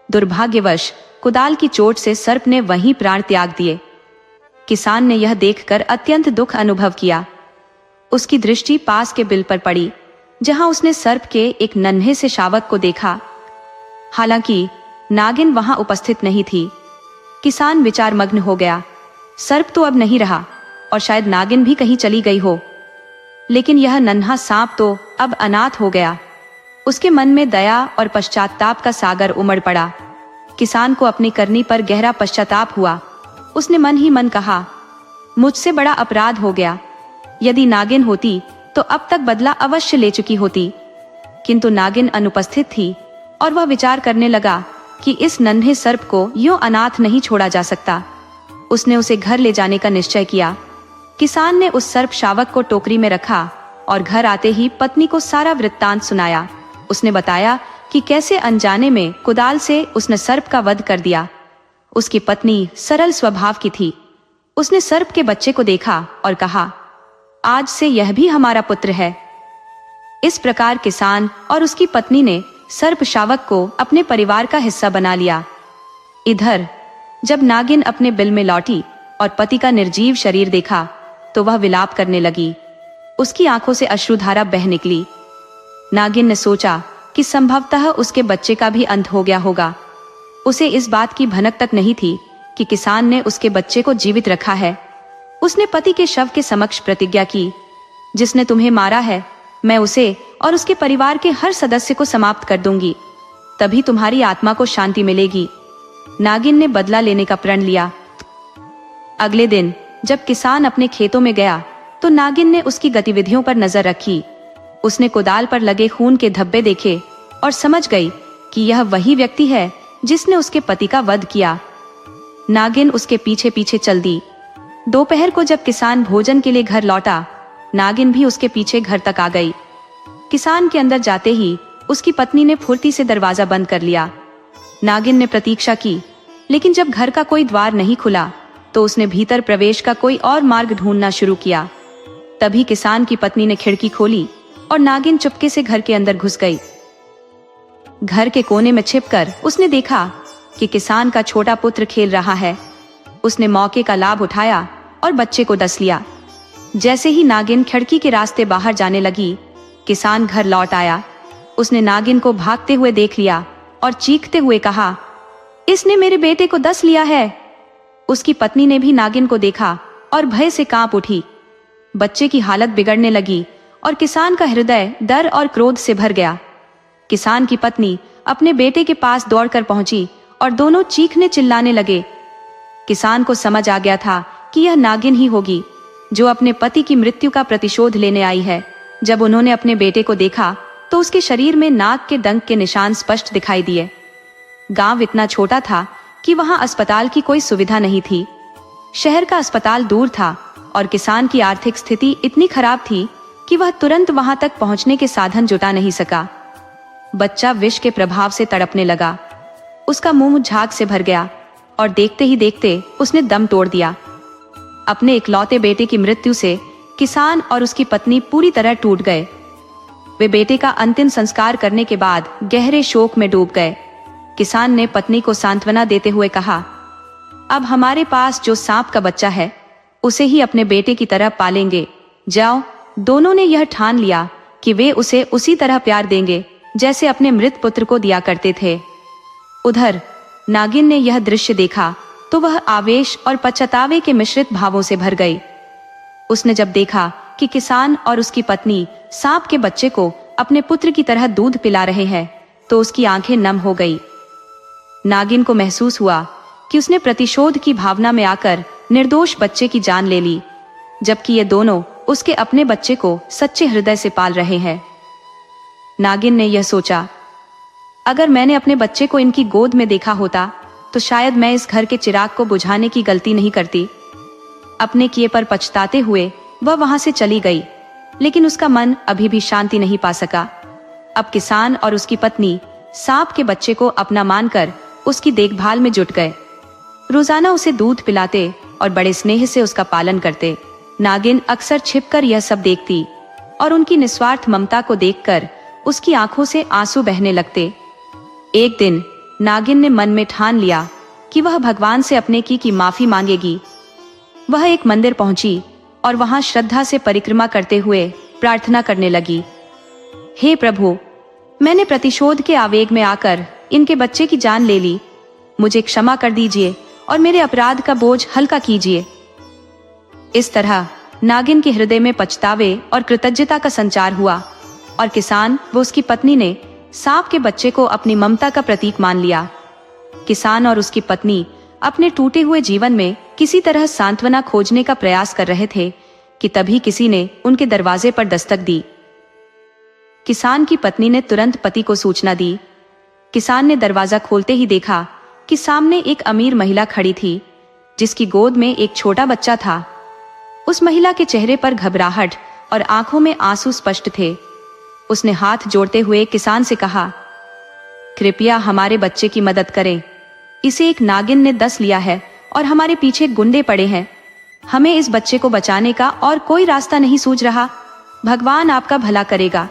दुर्भाग्यवश कुदाल की चोट से सर्प ने वहीं प्राण त्याग दिए। किसान ने यह देखकर अत्यंत दुख अनुभव किया। उसकी दृष्टि पास के बिल पर पड़ी, जहां उसने सर्प के एक नन्हे से शावक को देखा। हालांकि नागिन वहां उपस्थित नहीं थी। किसान विचारमग्न हो गया। सर्प तो अब नहीं रहा और शायद नागिन भी कहीं चली गई हो, लेकिन यह नन्हा सांप तो अब अनाथ हो गया। उसके मन में दया और पश्चाताप का सागर उमड़ पड़ा। किसान को अपनी करनी पर गहरा पश्चाताप हुआ। उसने मन ही मन कहा, मुझसे बड़ा अपराध हो गया। यदि नागिन होती तो अब तक बदला अवश्य ले चुकी होती। किंतु नागिन अनुपस्थित थी और वह विचार करने लगा कि इस नन्हे सर्प को यूं अनाथ नहीं छोड़ा जा सकता। उसने उसे घर ले जाने का निश्चय किया। किसान ने उस सर्प शावक को टोकरी में रखा और घर आते ही पत्नी को सारा वृत्तांत सुनाया। उसने बताया कि कैसे अनजाने में कुदाल से उसने सर्प का वध कर दिया। उसकी पत्नी सरल स्वभाव की थी। उसने सर्प के बच्चे को देखा और कहा, आज से यह भी हमारा पुत्र है। इस प्रकार किसान और उसकी पत्नी ने सर्प शावक को अपने परिवार का हिस्सा बना लिया। इधर जब नागिन अपने बिल में लौटी और पति का निर्जीव शरीर देखा तो वह विलाप करने लगी। उसकी आंखों से अश्रुधारा बह निकली। नागिन ने सोचा कि संभवतः उसके बच्चे का भी अंत हो गया होगा। उसे इस बात की भनक तक नहीं थी कि किसान ने उसके बच्चे को जीवित रखा है। उसने पति के शव के समक्ष प्रतिज्ञा की, जिसने तुम्हें मारा है मैं उसे और उसके परिवार के हर सदस्य को समाप्त कर दूंगी, तभी तुम्हारी आत्मा को शांति मिलेगी। नागिन ने बदला लेने का प्रण लिया। अगले दिन जब किसान अपने खेतों में गया तो नागिन ने उसकी गतिविधियों पर नजर रखी। उसने कुदाल पर लगे खून के धब्बे देखे और समझ गई कि यह वही व्यक्ति है जिसने उसके पति का वध किया। नागिन उसके पीछे पीछे चल दी। दोपहर को जब किसान भोजन के लिए घर लौटा, नागिन भी उसके पीछे घर तक आ गई। किसान के अंदर जाते ही उसकी पत्नी ने फुर्ती से दरवाजा बंद कर लिया। नागिन ने प्रतीक्षा की, लेकिन जब घर का कोई द्वार नहीं खुला तो उसने भीतर प्रवेश का कोई और मार्ग ढूंढना शुरू किया। तभी किसान की पत्नी ने खिड़की खोली और नागिन चुपके से घर के अंदर घुस गई। घर के कोने में छिपकर उसने देखा कि किसान का छोटा पुत्र खेल रहा है। उसने मौके का लाभ उठाया और बच्चे को डस लिया। जैसे ही नागिन खिड़की के रास्ते बाहर जाने लगी, किसान घर लौट आया। उसने नागिन को भागते हुए देख लिया और चीखते हुए कहा, इसने मेरे बेटे को डस लिया है। उसकी पत्नी ने भी नागिन को देखा और भय से कांप उठी। बच्चे की हालत बिगड़ने लगी और किसान का हृदय डर और क्रोध से भर गया। किसान की पत्नी अपने बेटे के पास दौड़कर पहुंची और दोनों चीखने चिल्लाने लगे। किसान को समझ आ गया था कि यह नागिन ही होगी जो अपने पति की मृत्यु का प्रतिशोध लेने आई है। जब उन्होंने अपने बेटे को देखा तो उसके शरीर में नाग के डंक के निशान स्पष्ट दिखाई दिए। गांव इतना छोटा था कि वहां अस्पताल की कोई सुविधा नहीं थी। शहर का अस्पताल दूर था और किसान की आर्थिक स्थिति इतनी खराब थी कि वह तुरंत वहां तक पहुंचने के साधन जुटा नहीं सका। बच्चा विष के प्रभाव से तड़पने लगा। उसका मुंह झाग से भर गया और देखते ही देखते उसने दम तोड़ दिया। अपने इकलौते बेटे की मृत्यु से किसान और उसकी पत्नी पूरी तरह टूट गए। वे बेटे का अंतिम संस्कार करने के बाद गहरे शोक में डूब गए। किसान ने पत्नी को सांत्वना देते हुए कहा, अब हमारे पास जो सांप का बच्चा है उसे ही अपने बेटे की तरह पालेंगे। जाओ। दोनों ने यह ठान लिया कि वे उसे उसी तरह प्यार देंगे जैसे अपने मृत पुत्र को दिया करते थे। उधर नागिन ने यह दृश्य देखा तो वह आवेश और पछतावे के मिश्रित भावों से भर गई। उसने जब देखा कि किसान और उसकी पत्नी सांप के बच्चे को अपने पुत्र की तरह दूध पिला रहे हैं तो उसकी आंखें नम हो गई। नागिन को महसूस हुआ कि उसने प्रतिशोध की भावना में आकर निर्दोष बच्चे की जान ले ली, जबकि ये दोनों उसके अपने बच्चे को सच्चे हृदय से पाल रहे हैं। नागिन ने यह सोचा, अगर मैंने अपने बच्चे को इनकी गोद में देखा होता तो शायद मैं इस घर के चिराग को बुझाने की गलती नहीं करती। अपने किए पर पछताते हुए वह वहां से चली गई, लेकिन उसका मन अभी भी शांति नहीं पा सका। अब किसान और उसकी पत्नी सांप के बच्चे को अपना मानकर उसकी देखभाल में जुट गए। रोजाना उसे दूध पिलाते और बड़े स्नेह से उसका पालन करते। नागिन अक्सर छिपकर यह सब देखती और उनकी निस्वार्थ ममता को देखकर उसकी आंखों से आंसू बहने लगते। एक दिन नागिन ने मन में ठान लिया कि वह भगवान से अपने की माफी मांगेगी। वह एक मंदिर पहुंची और वहां श्रद्धा से परिक्रमा करते हुए प्रार्थना करने लगी, हे प्रभु, मैंने प्रतिशोध के आवेग में आकर इनके बच्चे की जान ले ली। मुझे क्षमा कर दीजिए और मेरे अपराध का बोझ हल्का कीजिए। इस तरह नागिन के हृदय में पछतावे और कृतज्ञता का संचार हुआ और किसान व उसकी पत्नी ने सांप के बच्चे को अपनी ममता का प्रतीक मान लिया। किसान और उसकी पत्नी अपने टूटे हुए जीवन में किसी तरह सांत्वना खोजने का प्रयास कर रहे थे कि तभी किसी ने उनके दरवाजे पर दस्तक दी। किसान की पत्नी ने तुरंत पति को सूचना दी। किसान ने दरवाजा खोलते ही देखा कि सामने एक अमीर महिला खड़ी थी जिसकी गोद में एक छोटा बच्चा था। उस महिला के चेहरे पर घबराहट और आंखों में आंसू स्पष्ट थे। उसने हाथ जोड़ते हुए किसान से कहा, कृपया हमारे बच्चे की मदद करें। इसे एक नागिन ने डस लिया है और हमारे पीछे गुंडे पड़े हैं। हमें इस बच्चे को बचाने का और कोई रास्ता नहीं सूझ रहा। भगवान आपका भला करेगा।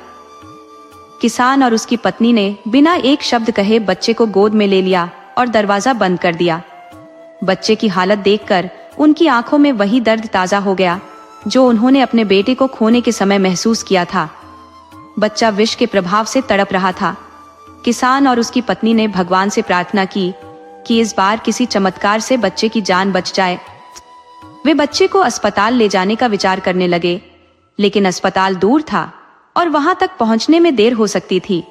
किसान और उसकी पत्नी ने बिना एक शब्द कहे बच्चे को गोद में ले लिया और दरवाजा बंद कर दिया। बच्चे की हालत देखकर उनकी आंखों में वही दर्द ताजा हो गया जो उन्होंने अपने बेटे को खोने के समय महसूस किया था। बच्चा विष के प्रभाव से तड़प रहा था। किसान और उसकी पत्नी ने भगवान से प्रार्थना की कि इस बार किसी चमत्कार से बच्चे की जान बच जाए। वे बच्चे को अस्पताल ले जाने का विचार करने लगे, लेकिन अस्पताल दूर था और वहां तक पहुंचने में देर हो सकती थी।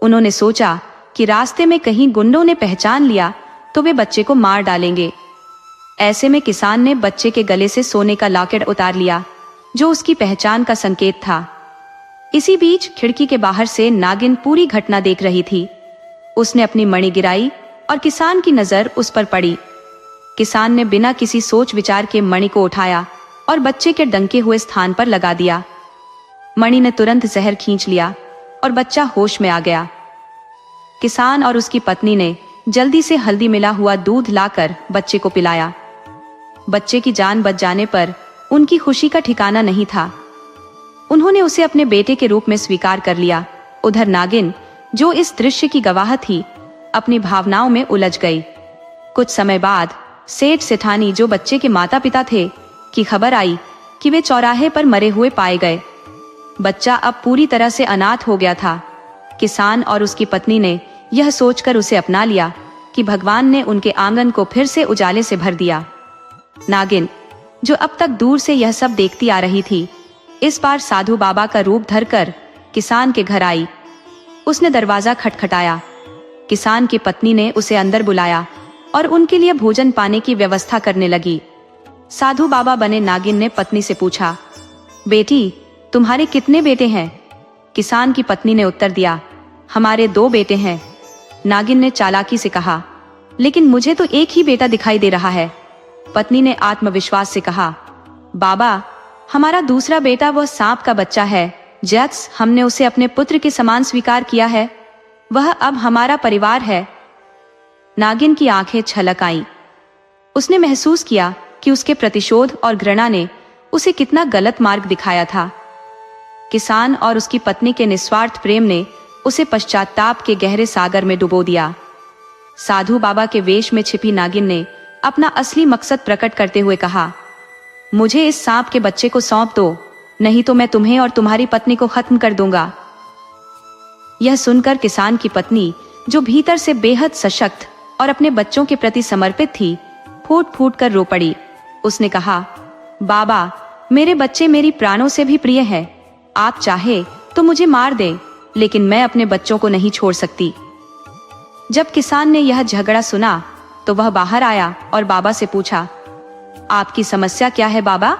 उन्होंने सोचा कि रास्ते में कहीं गुंडों ने पहचान लिया तो वे बच्चे को मार डालेंगे। ऐसे में किसान ने बच्चे के गले से सोने का लॉकेट उतार लिया जो उसकी पहचान का संकेत था। इसी बीच खिड़की के बाहर से नागिन पूरी घटना देख रही थी। उसने अपनी मणि गिराई और किसान की नजर उस पर पड़ी। किसान ने बिना किसी सोच विचार के मणि को उठाया और बच्चे के डंके हुए स्थान पर लगा दिया। मणि ने तुरंत जहर खींच लिया और बच्चा होश में आ गया। किसान और उसकी पत्नी ने जल्दी से हल्दी मिला हुआ दूध लाकर बच्चे को पिलाया। बच्चे की जान बच जाने पर उनकी खुशी का ठिकाना नहीं था। उन्होंने उसे अपने बेटे के रूप में स्वीकार कर लिया। उधर नागिन, जो इस दृश्य की गवाह थी, अपनी भावनाओं में उलझ गई। कुछ समय बाद सेठ सेठानी, जो बच्चे के माता पिता थे, की खबर आई कि वे चौराहे पर मरे हुए पाए गए। बच्चा अब पूरी तरह से अनाथ हो गया था। किसान और उसकी पत्नी ने यह सोचकर उसे अपना लिया कि भगवान ने उनके आंगन को फिर से उजाले से भर दिया। नागिन, जो अब तक दूर से यह सब देखती आ रही थी, इस बार साधु बाबा का रूप धरकर किसान के घर आई। उसने दरवाजा खटखटाया। किसान की पत्नी ने उसे अंदर बुलाया और उनके लिए भोजन पाने की व्यवस्था करने लगी। साधु बाबा बने नागिन ने पत्नी से पूछा, बेटी, तुम्हारे कितने बेटे हैं? किसान की पत्नी ने उत्तर दिया, हमारे 2 बेटे हैं। नागिन ने चालाकी से कहा, लेकिन मुझे तो एक ही बेटा दिखाई दे रहा है। पत्नी ने आत्मविश्वास से कहा, बाबा, हमारा दूसरा बेटा वह सांप का बच्चा है। जैक्स, हमने उसे अपने पुत्र के समान स्वीकार किया है। वह अब हमारा परिवार है। नागिन की आंखें छलक आईं। उसने महसूस किया कि उसके प्रतिशोध और घृणा ने उसे कितना गलत मार्ग दिखाया था। किसान और उसकी पत्नी के निस्वार्थ प्रेम ने उसे पश्चाताप के गहरे सागर में डुबो दिया। साधु बाबा के वेश में छिपी नागिन ने अपना असली मकसद प्रकट करते हुए कहा, मुझे इस सांप के बच्चे को सौंप दो, नहीं तो मैं तुम्हें और तुम्हारी पत्नी को खत्म कर दूंगा। यह सुनकर किसान की पत्नी, जो भीतर से बेहद सशक्त और अपने बच्चों के प्रति समर्पित थी, फूट फूट कर रो पड़ी। उसने कहा, बाबा, मेरे बच्चे मेरी प्राणों से भी प्रिय है। आप चाहे तो मुझे मार दें, लेकिन मैं अपने बच्चों को नहीं छोड़ सकती। जब किसान ने यह झगड़ा सुना तो वह बाहर आया और बाबा से पूछा, आपकी समस्या क्या है बाबा?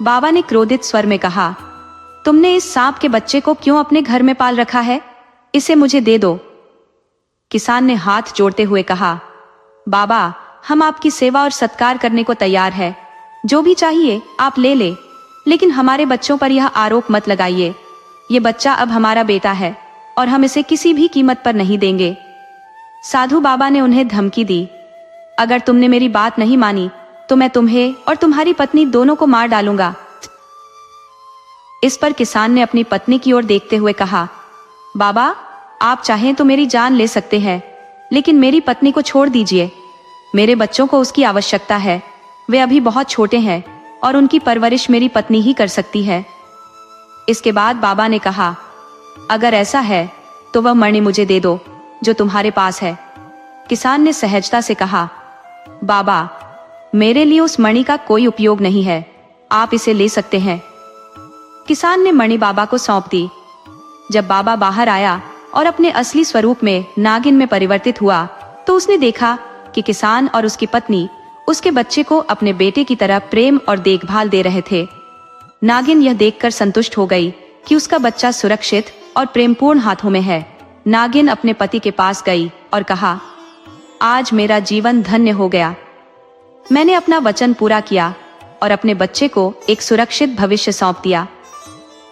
बाबा ने क्रोधित स्वर में कहा, तुमने इस सांप के बच्चे को क्यों अपने घर में पाल रखा है? इसे मुझे दे दो। किसान ने हाथ जोड़ते हुए कहा, बाबा, हम आपकी सेवा और सत्कार करने को तैयार है। जो भी चाहिए आप ले ले, लेकिन हमारे बच्चों पर यह आरोप मत लगाइए। ये बच्चा अब हमारा बेटा है और हम इसे किसी भी कीमत पर नहीं देंगे। साधु बाबा ने उन्हें धमकी दी, अगर तुमने मेरी बात नहीं मानी तो मैं तुम्हें और तुम्हारी पत्नी दोनों को मार डालूंगा। इस पर किसान ने अपनी पत्नी की ओर देखते हुए कहा, बाबा, आप चाहें तो मेरी जान ले सकते हैं, लेकिन मेरी पत्नी को छोड़ दीजिए। मेरे बच्चों को उसकी आवश्यकता है। वे अभी बहुत छोटे हैं और उनकी परवरिश मेरी पत्नी ही कर सकती है। इसके बाद बाबा ने कहा, अगर ऐसा है तो वह मणि मुझे दे दो जो तुम्हारे पास है। किसान ने सहजता से कहा, बाबा, मेरे लिए उस मणि का कोई उपयोग नहीं है, आप इसे ले सकते हैं। किसान ने मणि बाबा को सौंप दी। जब बाबा बाहर आया और अपने असली स्वरूप में नागिन में परिवर्तित हुआ तो उसने देखा कि किसान और उसकी पत्नी उसके बच्चे को अपने बेटे की तरह प्रेम और देखभाल दे रहे थे। नागिन यह देखकर संतुष्ट हो गई कि उसका बच्चा सुरक्षित और प्रेमपूर्ण हाथों में है। नागिन अपने पति के पास गई और कहा, आज मेरा जीवन धन्य हो गया। मैंने अपना वचन पूरा किया और अपने बच्चे को एक सुरक्षित भविष्य सौंप दिया।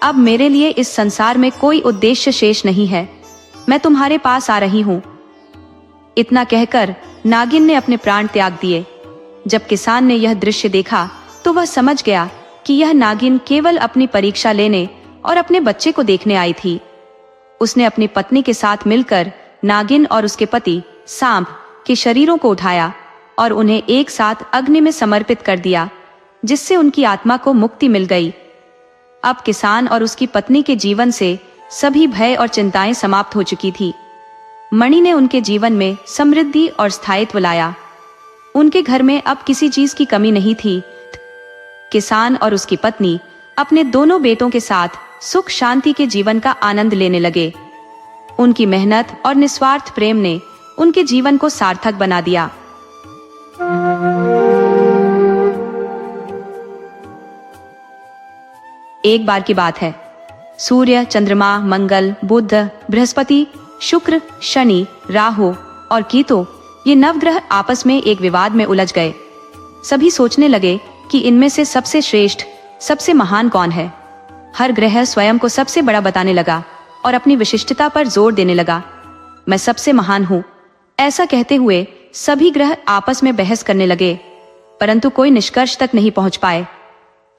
अब मेरे लिए इस संसार में कोई उद्देश्य शेष नहीं है। मैं तुम्हारे पास आ रही हूँ। इतना कहकर नागिन ने अपने प्राण त्याग दिए। जब किसान ने यह दृश्य देखा तो वह समझ गया कि यह नागिन केवल अपनी परीक्षा लेने और अपने बच्चे को देखने आई थी। उसने अपनी पत्नी के साथ मिलकर नागिन और उसके पति सांप के शरीरों को उठाया और उन्हें एक साथ अग्नि में समर्पित कर दिया, जिससे उनकी आत्मा को मुक्ति मिल गई। अब किसान और उसकी पत्नी के जीवन से सभी भय और चिंताएं समाप्त हो चुकी थी। मणि ने उनके जीवन में समृद्धि और स्थायित्व लाया। उनके घर में अब किसी चीज की कमी नहीं थी। किसान और उसकी पत्नी अपने दोनों बेटों के साथ सुख शांति के जीवन का आनंद लेने लगे। उनकी मेहनत और निस्वार्थ प्रेम ने उनके जीवन को सार्थक बना दिया। एक बार की बात है, सूर्य, चंद्रमा, मंगल, बुध, बृहस्पति, शुक्र, शनि, राहु और केतु ये नवग्रह आपस में एक विवाद में उलझ गए। सभी सोचने लगे कि इनमें से सबसे श्रेष्ठ, सबसे महान कौन है। हर ग्रह स्वयं को सबसे बड़ा बताने लगा और अपनी विशिष्टता पर जोर देने लगा। मैं सबसे महान हूँ, ऐसा कहते हुए सभी ग्रह आपस में बहस करने लगे, परंतु कोई निष्कर्ष तक नहीं पहुंच पाए।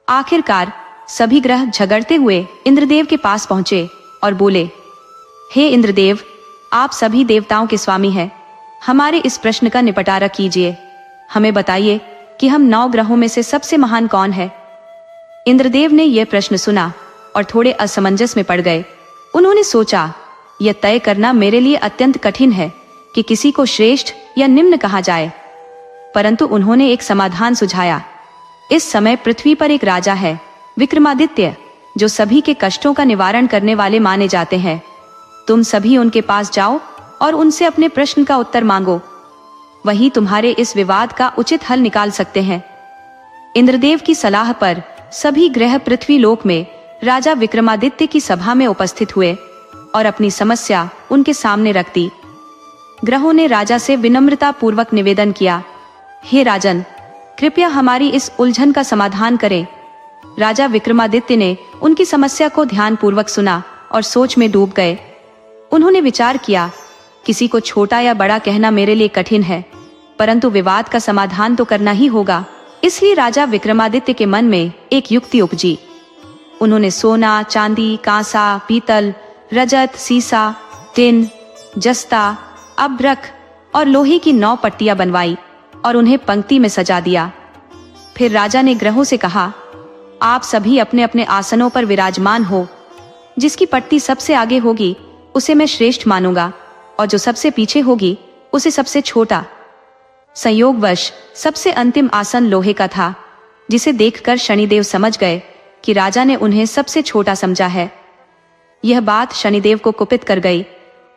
आखिरकार सभी ग्रह झगड़ते हुए इंद्रदेव के पास पहुंचे और बोले, हे इंद्रदेव, आप सभी देवताओं के स्वामी हैं, हमारे इस प्रश्न का निपटारा कीजिए। हमें बताइए कि हम 9 ग्रहों में से सबसे महान कौन है। इंद्रदेव ने यह प्रश्न सुना और थोड़े असमंजस में पड़ गए। उन्होंने सोचा, यह तय करना मेरे लिए अत्यंत कठिन है कि किसी को श्रेष्ठ या निम्न कहा जाए, परंतु उन्होंने एक समाधान सुझाया। इस समय पृथ्वी पर एक राजा है, विक्रमादित्य, जो सभी के कष्टों का निवारण करने वाले माने जाते हैं। तुम सभी उनके पास जाओ और उनसे अपने प्रश्न का उत्तर मांगो, वही तुम्हारे इस विवाद का उचित हल निकाल सकते हैं। इंद्रदेव की सलाह पर सभी ग्रह पृथ्वी लोक में राजा विक्रमादित्य की सभा में उपस्थित हुए और अपनी समस्या उनके सामने रख दी। ग्रहों ने राजा से विनम्रता पूर्वक निवेदन किया, हे राजन, कृपया हमारी इस उलझन का समाधान करें। राजा विक्रमादित्य ने उनकी समस्या को ध्यान पूर्वक सुना और सोच में डूब गए। उन्होंने विचार किया, किसी को छोटा या बड़ा कहना मेरे लिए कठिन है, परंतु विवाद का समाधान तो करना ही होगा। इसलिए राजा विक्रमादित्य के मन में एक युक्ति उपजी। उन्होंने सोना, चांदी, कांसा, पीतल, रजत, सीसा, टिन, जस्ता, अभ्रक और लोहे की 9 पट्टियां बनवाई और उन्हें पंक्ति में सजा दिया। फिर राजा ने ग्रहों से कहा, आप सभी अपने अपने आसनों पर विराजमान हो। जिसकी पट्टी सबसे आगे होगी उसे मैं श्रेष्ठ मानूंगा और जो सबसे पीछे होगी उसे सबसे छोटा। संयोगवश सबसे अंतिम आसन लोहे का था, जिसे देखकर शनिदेव समझ गए कि राजा ने उन्हें सबसे छोटा समझा है। यह बात शनिदेव को कुपित कर गई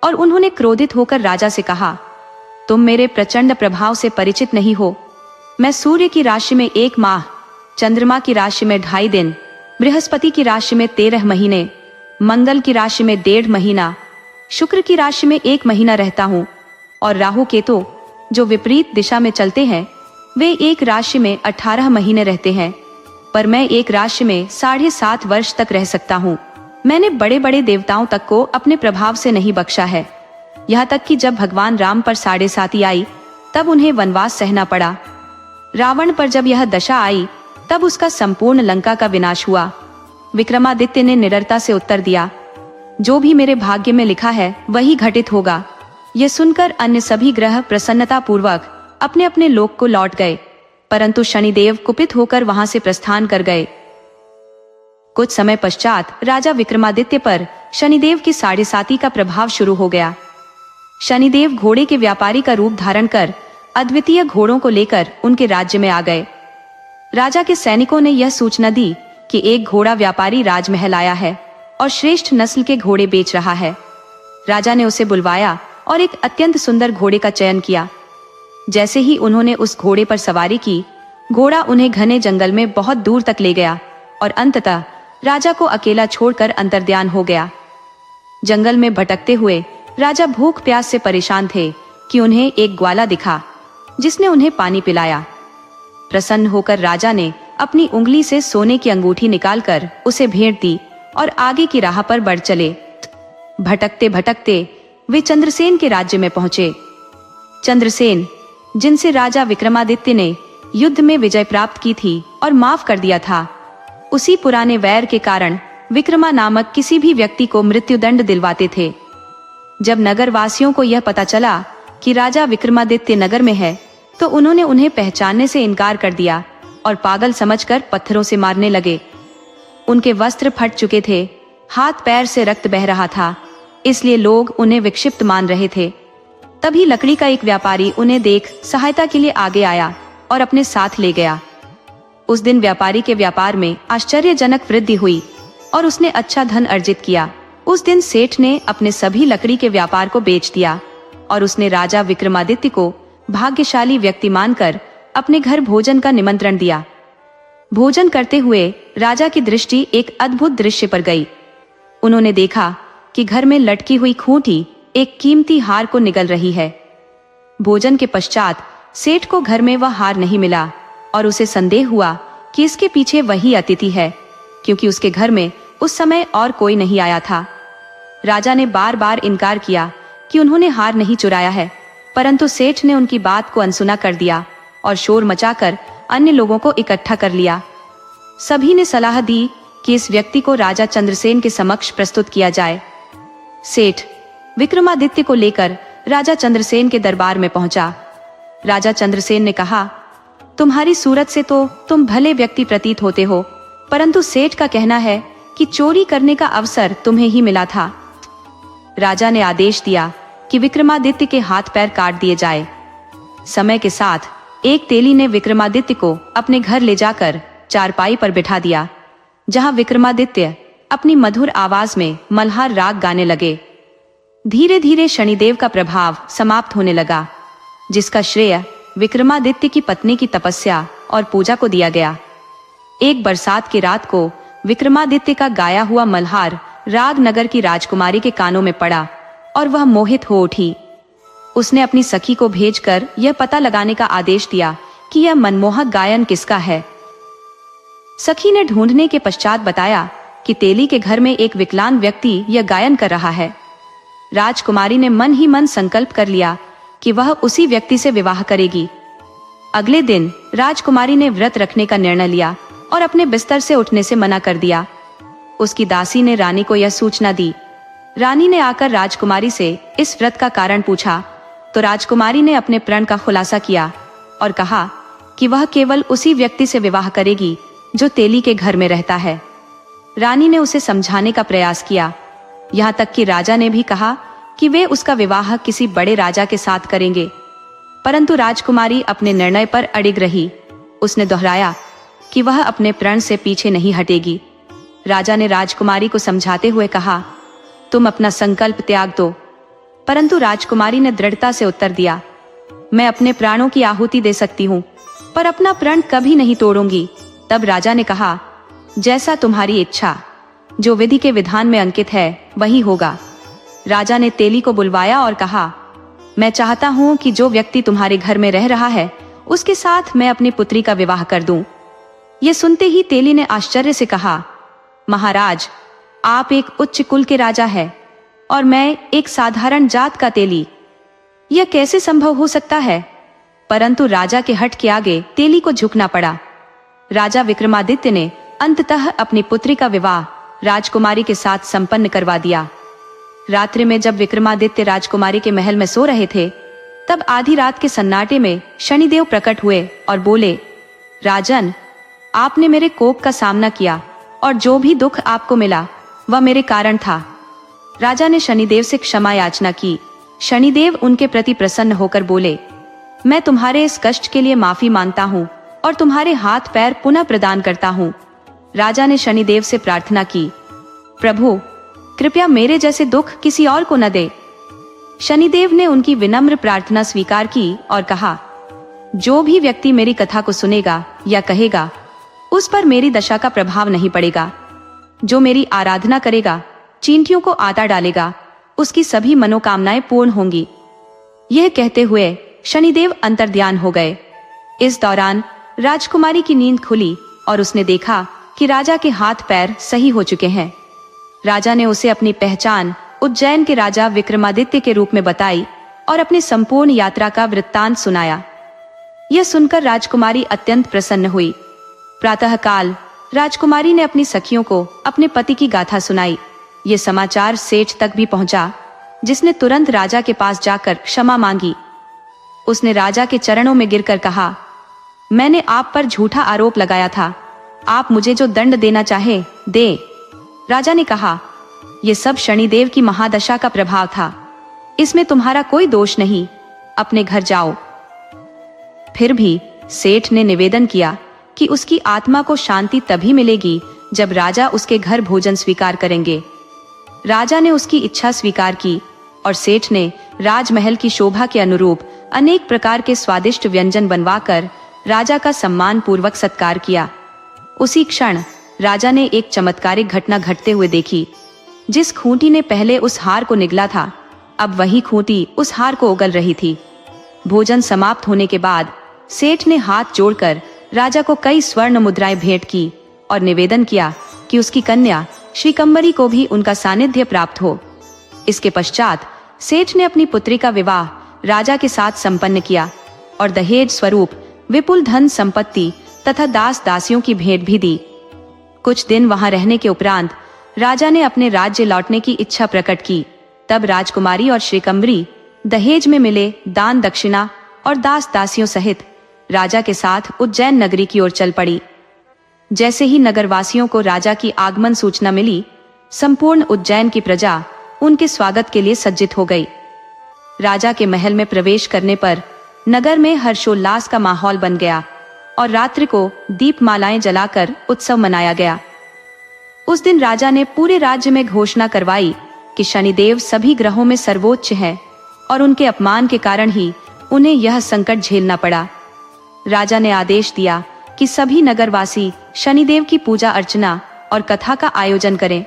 और उन्होंने क्रोधित होकर राजा से कहा, तुम मेरे प्रचंड प्रभाव से परिचित नहीं हो। मैं सूर्य की राशि में 1 माह, चंद्रमा की राशि में 2.5 दिन, बृहस्पति की राशि में 13 महीने, मंगल की राशि में 1.5 महीना, शुक्र की राशि में 1 महीना रहता हूँ और राहु केतु, जो विपरीत दिशा में चलते हैं, वे एक राशि में 18 महीने रहते हैं, पर मैं एक राशि में 7.5 वर्ष तक रह सकता हूँ। मैंने बड़े बड़े देवताओं तक को अपने प्रभाव से नहीं बख्शा है। यहाँ तक कि जब भगवान राम पर 7.5 आई तब उन्हें वनवास सहना पड़ा। रावण पर जब यह दशा आई तब उसका संपूर्ण लंका का विनाश हुआ। विक्रमादित्य ने निडरता से उत्तर दिया, जो भी मेरे भाग्य में लिखा है वही घटित होगा। यह सुनकर अन्य सभी ग्रह प्रसन्नता पूर्वक अपने अपने लोक को लौट गए, परंतु शनिदेव कुपित होकर वहां से प्रस्थान कर गए। कुछ समय पश्चात राजा विक्रमादित्य पर शनिदेव की 7.5 का प्रभाव शुरू हो गया। शनिदेव घोड़े के व्यापारी का रूप धारण कर अद्वितीय घोड़ों को लेकर उनके राज्य में आ गए। राजा के सैनिकों ने यह सूचना दी कि एक घोड़ा व्यापारी राजमहल आया है और श्रेष्ठ नस्ल के घोड़े बेच रहा है। राजा ने उसे बुलवाया और एक अत्यंत सुंदर घोड़े का चयन किया। जैसे ही उन्होंने उस घोड़े पर सवारी की, घोड़ा उन्हें घने जंगल में बहुत दूर तक ले गया और अंततः राजा को अकेला छोड़कर अंतर्ध्यान हो गया। जंगल में भटकते हुए राजा भूख प्यास से परेशान थे कि उन्हें एक ग्वाला दिखा, जिसने उन्हें पानी पिलाया। प्रसन्न होकर राजा ने अपनी उंगली से सोने की अंगूठी निकालकर उसे भेंट दी और आगे की राह पर बढ़ चले। भटकते भटकते वे चंद्रसेन के राज्य में पहुंचे। चंद्रसेन, जिनसे राजा विक्रमादित्य ने युद्ध में विजय प्राप्त की थी और माफ कर दिया था, उसी पुराने वैर के कारण विक्रमा नामक किसी भी व्यक्ति को मृत्युदंड दिलवाते थे। जब नगर वासियों को यह पता चला कि राजा विक्रमादित्य नगर में है, तो उन्होंने उन्हें पहचानने से इनकार कर दिया और पागल समझकर पत्थरों से मारने लगे। उनके वस्त्र फट चुके थे, हाथ पैर से रक्त बह रहा था, इसलिए लोग उन्हें विक्षिप्त मान रहे थे। तभी लकड़ी का एक व्यापारी उन्हें देख सहायता के लिए आगे आया और अपने साथ ले गया। उस दिन व्यापारी के व्यापार में आश्चर्यजनक वृद्धि हुई और उसने अच्छा धन अर्जित किया। उस दिन सेठ ने अपने सभी लकड़ी के व्यापार को बेच दिया और उसने राजा विक्रमादित्य को भाग्यशाली व्यक्ति मानकर अपने घर भोजन का निमंत्रण दिया। भोजन करते हुए राजा की दृष्टि एक अद्भुत दृश्य पर गई। उन्होंने देखा कि घर में लटकी हुई खूंटी एक कीमती हार को निगल रही है। भोजन के पश्चात सेठ को घर में वह हार नहीं मिला और उसे संदेह हुआ कि इसके पीछे वही अतिथि है, क्योंकि उसके घर में उस समय और कोई नहीं आया था। राजा ने बार बार इनकार किया कि उन्होंने हार नहीं चुराया है, परंतु सेठ ने उनकी बात को अनसुना कर दिया और शोर मचाकर अन्य लोगों को इकट्ठा कर लिया। सभी ने सलाह दी कि इस व्यक्ति को राजा चंद्रसेन के समक्ष प्रस्तुत किया जाए। सेठ विक्रमादित्य को लेकर राजा चंद्रसेन के दरबार में पहुंचा। राजा चंद्रसेन ने कहा, तुम्हारी सूरत से तो तुम भले व्यक्ति प्रतीत होते हो, परंतु सेठ का कहना है कि चोरी करने का अवसर तुम्हें ही मिला था। राजा ने आदेश दिया कि विक्रमादित्य के हाथ पैर काट दिए जाए। समय के साथ एक तेली ने विक्रमादित्य को अपने घर ले जाकर चारपाई पर बिठा दिया, जहां विक्रमादित्य अपनी मधुर आवाज में मल्हार राग गाने लगे। धीरे धीरे शनिदेव का प्रभाव समाप्त होने लगा, जिसका श्रेय विक्रमादित्य की पत्नी की तपस्या और पूजा को दिया गया। एक बरसात की रात को विक्रमादित्य का गाया हुआ मल्हार राग नगर की राजकुमारी के कानों में पड़ा और वह मोहित हो उठी। उसने अपनी सखी को भेजकर यह पता लगाने का आदेश दिया कि यह मनमोहक गायन किसका है। सखी ने ढूंढने के पश्चात बताया कि तेली के घर में एक विकलांग व्यक्ति यह गायन कर रहा है। राजकुमारी ने मन ही मन संकल्प कर लिया कि वह उसी व्यक्ति से विवाह करेगी। अगले दिन राजकुमारी ने व्रत रखने का निर्णय लिया और अपने बिस्तर से उठने से मना कर दिया। उसकी दासी ने रानी को यह सूचना दी। रानी ने आकर राजकुमारी से इस व्रत का कारण पूछा तो राजकुमारी ने अपने प्रण का खुलासा किया और कहा कि वह केवल उसी व्यक्ति से विवाह करेगी जो तेली के घर में रहता है। रानी ने उसे समझाने का प्रयास किया, यहाँ तक कि राजा ने भी कहा कि वे उसका विवाह किसी बड़े राजा के साथ करेंगे, परंतु राजकुमारी अपने निर्णय पर अड़िग रही। उसने दोहराया कि वह अपने प्रण से पीछे नहीं हटेगी। राजा ने राजकुमारी को समझाते हुए कहा, तुम अपना संकल्प त्याग दो, परंतु राजकुमारी ने दृढ़ता से उत्तर दिया, मैं अपने प्राणों की आहुति दे सकती हूँ, पर अपना प्रण कभी नहीं तोड़ूंगी। तब राजा ने कहा, जैसा तुम्हारी इच्छा, जो विधि के विधान में अंकित है वही होगा। राजा ने तेली को बुलवाया और कहा, मैं चाहता हूँ कि जो व्यक्ति तुम्हारे घर में रह रहा है उसके साथ मैं अपनी पुत्री का विवाह कर दूं। ये सुनते ही तेली ने आश्चर्य से कहा, महाराज, आप एक उच्च कुल के राजा हैं और मैं एक साधारण जात का तेली, यह कैसे संभव हो सकता है? परंतु राजा के हठ के आगे तेली को झुकना पड़ा। राजा विक्रमादित्य ने अंततः अपनी पुत्री का विवाह राजकुमारी के साथ संपन्न करवा दिया। रात्रि में जब विक्रमादित्य राजकुमारी के महल में सो रहे थे, तब आधी रात के सन्नाटे में शनिदेव प्रकट हुए और बोले, राजन, आपने मेरे कोप का सामना किया और जो भी दुख आपको मिला वह मेरे कारण था। राजा ने शनिदेव से क्षमा याचना की। शनिदेव उनके प्रति प्रसन्न होकर बोले, मैं तुम्हारे इस कष्ट के लिए माफी मांगता हूँ और तुम्हारे हाथ पैर पुनः प्रदान करता हूँ। राजा ने शनिदेव से प्रार्थना की, प्रभु, कृपया मेरे जैसे दुख किसी और को न दे। शनिदेव ने उनकी विनम्र प्रार्थना स्वीकार की और कहा, जो भी व्यक्ति मेरी कथा को सुनेगा या कहेगा उस पर मेरी दशा का प्रभाव नहीं पड़ेगा। जो मेरी आराधना करेगा, चींटियों को आता डालेगा, उसकी सभी मनोकामनाएं पूर्ण होंगी। यह कहते हुए शनिदेव अंतर्ध्यान हो गए। इस दौरान राजकुमारी की नींद खुली और उसने देखा कि राजा के हाथ पैर सही हो चुके हैं। राजा ने उसे अपनी पहचान उज्जैन के राजा विक्रमादित्य के रूप में बताई और अपनी संपूर्ण यात्रा का वृत्तांत सुनाया। यह सुनकर राजकुमारी अत्यंत प्रसन्न हुई। प्रातःकाल राजकुमारी ने अपनी सखियों को अपने पति की गाथा सुनाई। ये समाचार सेठ तक भी पहुंचा, जिसने तुरंत राजा के पास जाकर क्षमा मांगी। उसने राजा के चरणों में गिरकर कहा, मैंने आप पर झूठा आरोप लगाया था, आप मुझे जो दंड देना चाहे दे। राजा ने कहा, यह सब शनिदेव की महादशा का प्रभाव था, इसमें तुम्हारा कोई दोष नहीं, अपने घर जाओ। फिर भी सेठ ने निवेदन किया कि उसकी आत्मा को शांति तभी मिलेगी जब राजा उसके घर भोजन स्वीकार करेंगे। राजा ने उसकी इच्छा स्वीकार की और सेठ ने राजमहल की शोभा के अनुरूप अनेक प्रकार के स्वादिष्ट व्यंजन बनवाकर राजा का सम्मान पूर्वक सत्कार किया। उसी क्षण राजा ने एक चमत्कारिक घटना घटते हुए देखी। जिस खूंटी ने पहले उस हार को निगला था, अब वही खूंटी उस हार को उगल रही थी। भोजन समाप्त होने के बाद सेठ ने हाथ जोड़कर राजा को कई स्वर्ण मुद्राएं भेंट की और निवेदन किया कि उसकी कन्या श्रीकंबरी को भी उनका सानिध्य प्राप्त हो। इसके पश्चात सेठ ने अपनी पुत्री का विवाह राजा के साथ संपन्न किया और दहेज स्वरूप विपुल धन संपत्ति तथा दास दासियों की भेंट भी दी। कुछ दिन वहां रहने के उपरांत राजा ने अपने राज्य लौटने की इच्छा प्रकट की। तब राजकुमारी और श्रीकंबरी दहेज में मिले दान दक्षिणा और दास दासियों सहित राजा के साथ उज्जैन नगरी की ओर चल पड़ी। जैसे ही नगरवासियों को राजा की आगमन सूचना मिली, संपूर्ण उज्जैन की प्रजा उनके स्वागत के लिए सज्जित हो गई। राजा के महल में प्रवेश करने पर नगर में हर्षोल्लास का माहौल बन गया और रात्रि को दीपमालाएं जलाकर उत्सव मनाया गया। उस दिन राजा ने पूरे राज्य में घोषणा करवाई कि शनिदेव सभी ग्रहों में सर्वोच्च है और उनके अपमान के कारण ही उन्हें यह संकट झेलना पड़ा। राजा ने आदेश दिया कि सभी नगरवासी शनिदेव की पूजा अर्चना और कथा का आयोजन करें।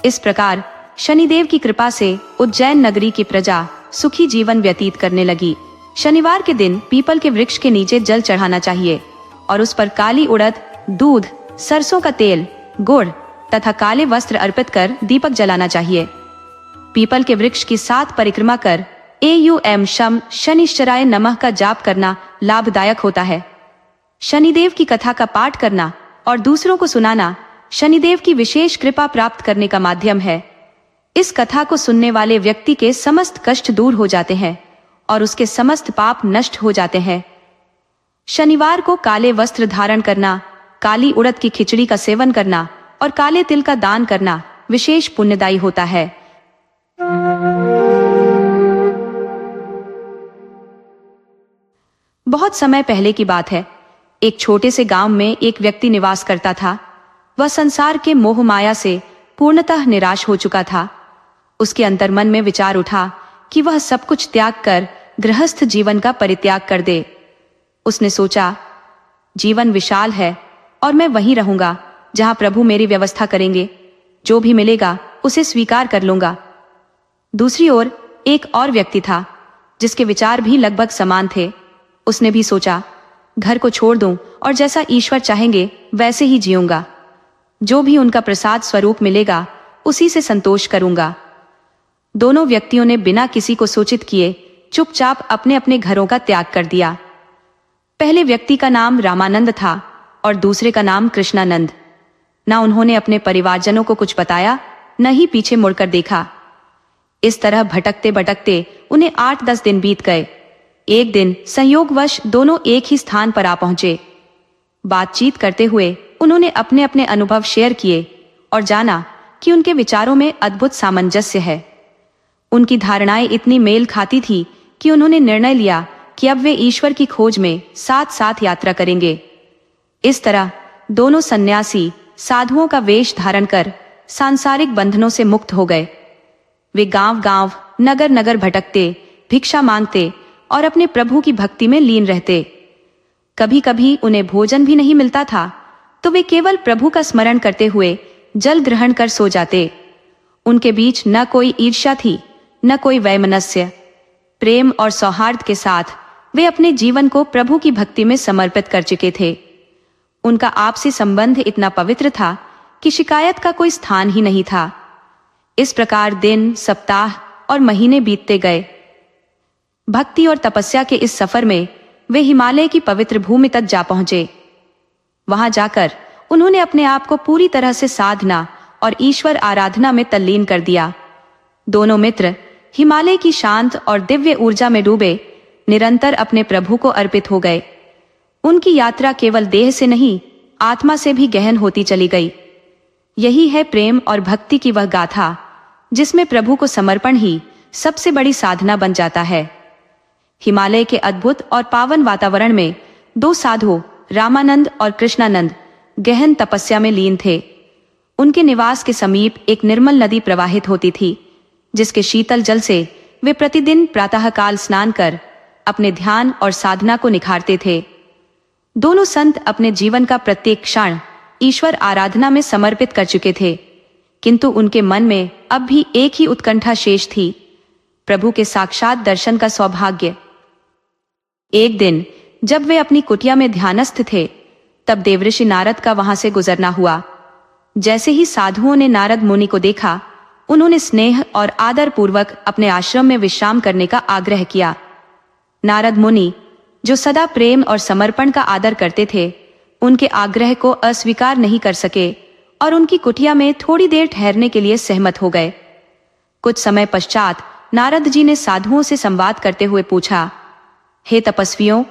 इस प्रकार शनिदेव की कृपा से उज्जैन नगरी की प्रजा सुखी जीवन व्यतीत करने लगी। शनिवार के दिन पीपल के वृक्ष के नीचे जल चढ़ाना चाहिए और उस पर काली उड़द, दूध, सरसों का तेल, गुड़ तथा काले वस्त्र अर्पित कर दीपक जलाना चाहिए। पीपल के वृक्ष की 7 परिक्रमा कर एम शम शनिश्चराय नमः का जाप करना लाभदायक होता है। शनिदेव की कथा का पाठ करना और दूसरों को सुनाना शनिदेव की विशेष कृपा प्राप्त करने का माध्यम है। इस कथा को सुनने वाले व्यक्ति के समस्त कष्ट दूर हो जाते हैं और उसके समस्त पाप नष्ट हो जाते हैं। शनिवार को काले वस्त्र धारण करना, काली उड़द की खिचड़ी का सेवन करना और काले तिल का दान करना विशेष पुण्यदायी होता है। बहुत समय पहले की बात है। एक छोटे से गांव में एक व्यक्ति निवास करता था। वह संसार के मोह माया से पूर्णतः निराश हो चुका था। उसके अंतर्मन में विचार उठा कि वह सब कुछ त्याग कर गृहस्थ जीवन का परित्याग कर दे। उसने सोचा, जीवन विशाल है और मैं वहीं रहूंगा जहां प्रभु मेरी व्यवस्था करेंगे। जो भी मिलेगा उसे स्वीकार कर लूंगा। दूसरी ओर एक और व्यक्ति था जिसके विचार भी लगभग समान थे। उसने भी सोचा, घर को छोड़ दूं और जैसा ईश्वर चाहेंगे वैसे ही जीऊंगा। जो भी उनका प्रसाद स्वरूप मिलेगा उसी से संतोष करूंगा। दोनों व्यक्तियों ने बिना किसी को सूचित किए चुपचाप अपने अपने घरों का त्याग कर दिया। पहले व्यक्ति का नाम रामानंद था और दूसरे का नाम कृष्णानंद। न उन्होंने अपने परिवारजनों को कुछ बताया, न ही पीछे मुड़कर देखा। इस तरह भटकते भटकते उन्हें 8-10 दिन बीत गए। एक दिन संयोगवश दोनों एक ही स्थान पर आ पहुंचे। बातचीत करते हुए उन्होंने अपने अपने अनुभव शेयर किए और जाना कि उनके विचारों में अद्भुत सामंजस्य है। उनकी धारणाएं इतनी मेल खाती थी कि उन्होंने निर्णय लिया कि अब वे ईश्वर की खोज में साथ साथ यात्रा करेंगे। इस तरह दोनों सन्यासी साधुओं का वेश धारण कर सांसारिक बंधनों से मुक्त हो गए। वे गांव-गांव, नगर-नगर भटकते, भिक्षा मांगते और अपने प्रभु की भक्ति में लीन रहते। कभी कभी उन्हें भोजन भी नहीं मिलता था तो वे केवल प्रभु का स्मरण करते हुए जल ग्रहण कर सो जाते। उनके बीच न कोई ईर्ष्या थी, न कोई वैमनस्य। प्रेम और सौहार्द के साथ वे अपने जीवन को प्रभु की भक्ति में समर्पित कर चुके थे। उनका आपसी संबंध इतना पवित्र था कि शिकायत का कोई स्थान ही नहीं था। इस प्रकार दिन, सप्ताह और महीने बीतते गए। भक्ति और तपस्या के इस सफर में वे हिमालय की पवित्र भूमि तक जा पहुंचे। वहां जाकर उन्होंने अपने आप को पूरी तरह से साधना और ईश्वर आराधना में तल्लीन कर दिया। दोनों मित्र हिमालय की शांत और दिव्य ऊर्जा में डूबे निरंतर अपने प्रभु को अर्पित हो गए। उनकी यात्रा केवल देह से नहीं, आत्मा से भी गहन होती चली गई। यही है प्रेम और भक्ति की वह गाथा जिसमें प्रभु को समर्पण ही सबसे बड़ी साधना बन जाता है। हिमालय के अद्भुत और पावन वातावरण में 2 साधु रामानंद और कृष्णानंद गहन तपस्या में लीन थे। उनके निवास के समीप एक निर्मल नदी प्रवाहित होती थी, जिसके शीतल जल से वे प्रतिदिन प्रातःकाल स्नान कर अपने ध्यान और साधना को निखारते थे। दोनों संत अपने जीवन का प्रत्येक क्षण ईश्वर आराधना में समर्पित कर चुके थे, किंतु उनके मन में अब भी एक ही उत्कंठा शेष थी, प्रभु के साक्षात दर्शन का सौभाग्य। एक दिन जब वे अपनी कुटिया में ध्यानस्थ थे, तब देवऋषि नारद का वहां से गुजरना हुआ। जैसे ही साधुओं ने नारद मुनि को देखा, उन्होंने स्नेह और आदर पूर्वक अपने आश्रम में विश्राम करने का आग्रह किया। नारद मुनि, जो सदा प्रेम और समर्पण का आदर करते थे, उनके आग्रह को अस्वीकार नहीं कर सके और उनकी कुटिया में थोड़ी देर ठहरने के लिए सहमत हो गए। कुछ समय पश्चात नारद जी ने साधुओं से संवाद करते हुए पूछा, हे तपस्वियों,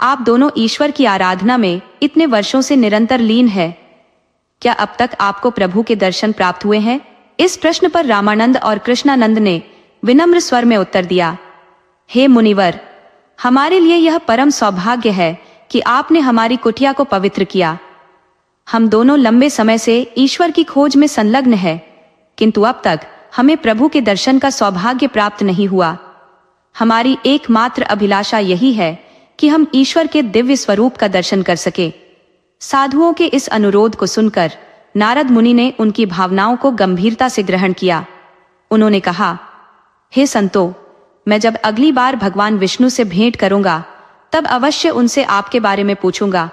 आप दोनों ईश्वर की आराधना में इतने वर्षों से निरंतर लीन है, क्या अब तक आपको प्रभु के दर्शन प्राप्त हुए हैं? इस प्रश्न पर रामानंद और कृष्णानंद ने विनम्र स्वर में उत्तर दिया, हे मुनिवर, हमारे लिए यह परम सौभाग्य है कि आपने हमारी कुटिया को पवित्र किया। हम दोनों लंबे समय से ईश्वर की खोज में संलग्न हैं, किंतु अब तक हमें प्रभु के दर्शन का सौभाग्य प्राप्त नहीं हुआ। हमारी एकमात्र अभिलाषा यही है कि हम ईश्वर के दिव्य स्वरूप का दर्शन कर सके। साधुओं के इस अनुरोध को सुनकर नारद मुनि ने उनकी भावनाओं को गंभीरता से ग्रहण किया। उन्होंने कहा, हे संतो, मैं जब अगली बार भगवान विष्णु से भेंट करूंगा, तब अवश्य उनसे आपके बारे में पूछूंगा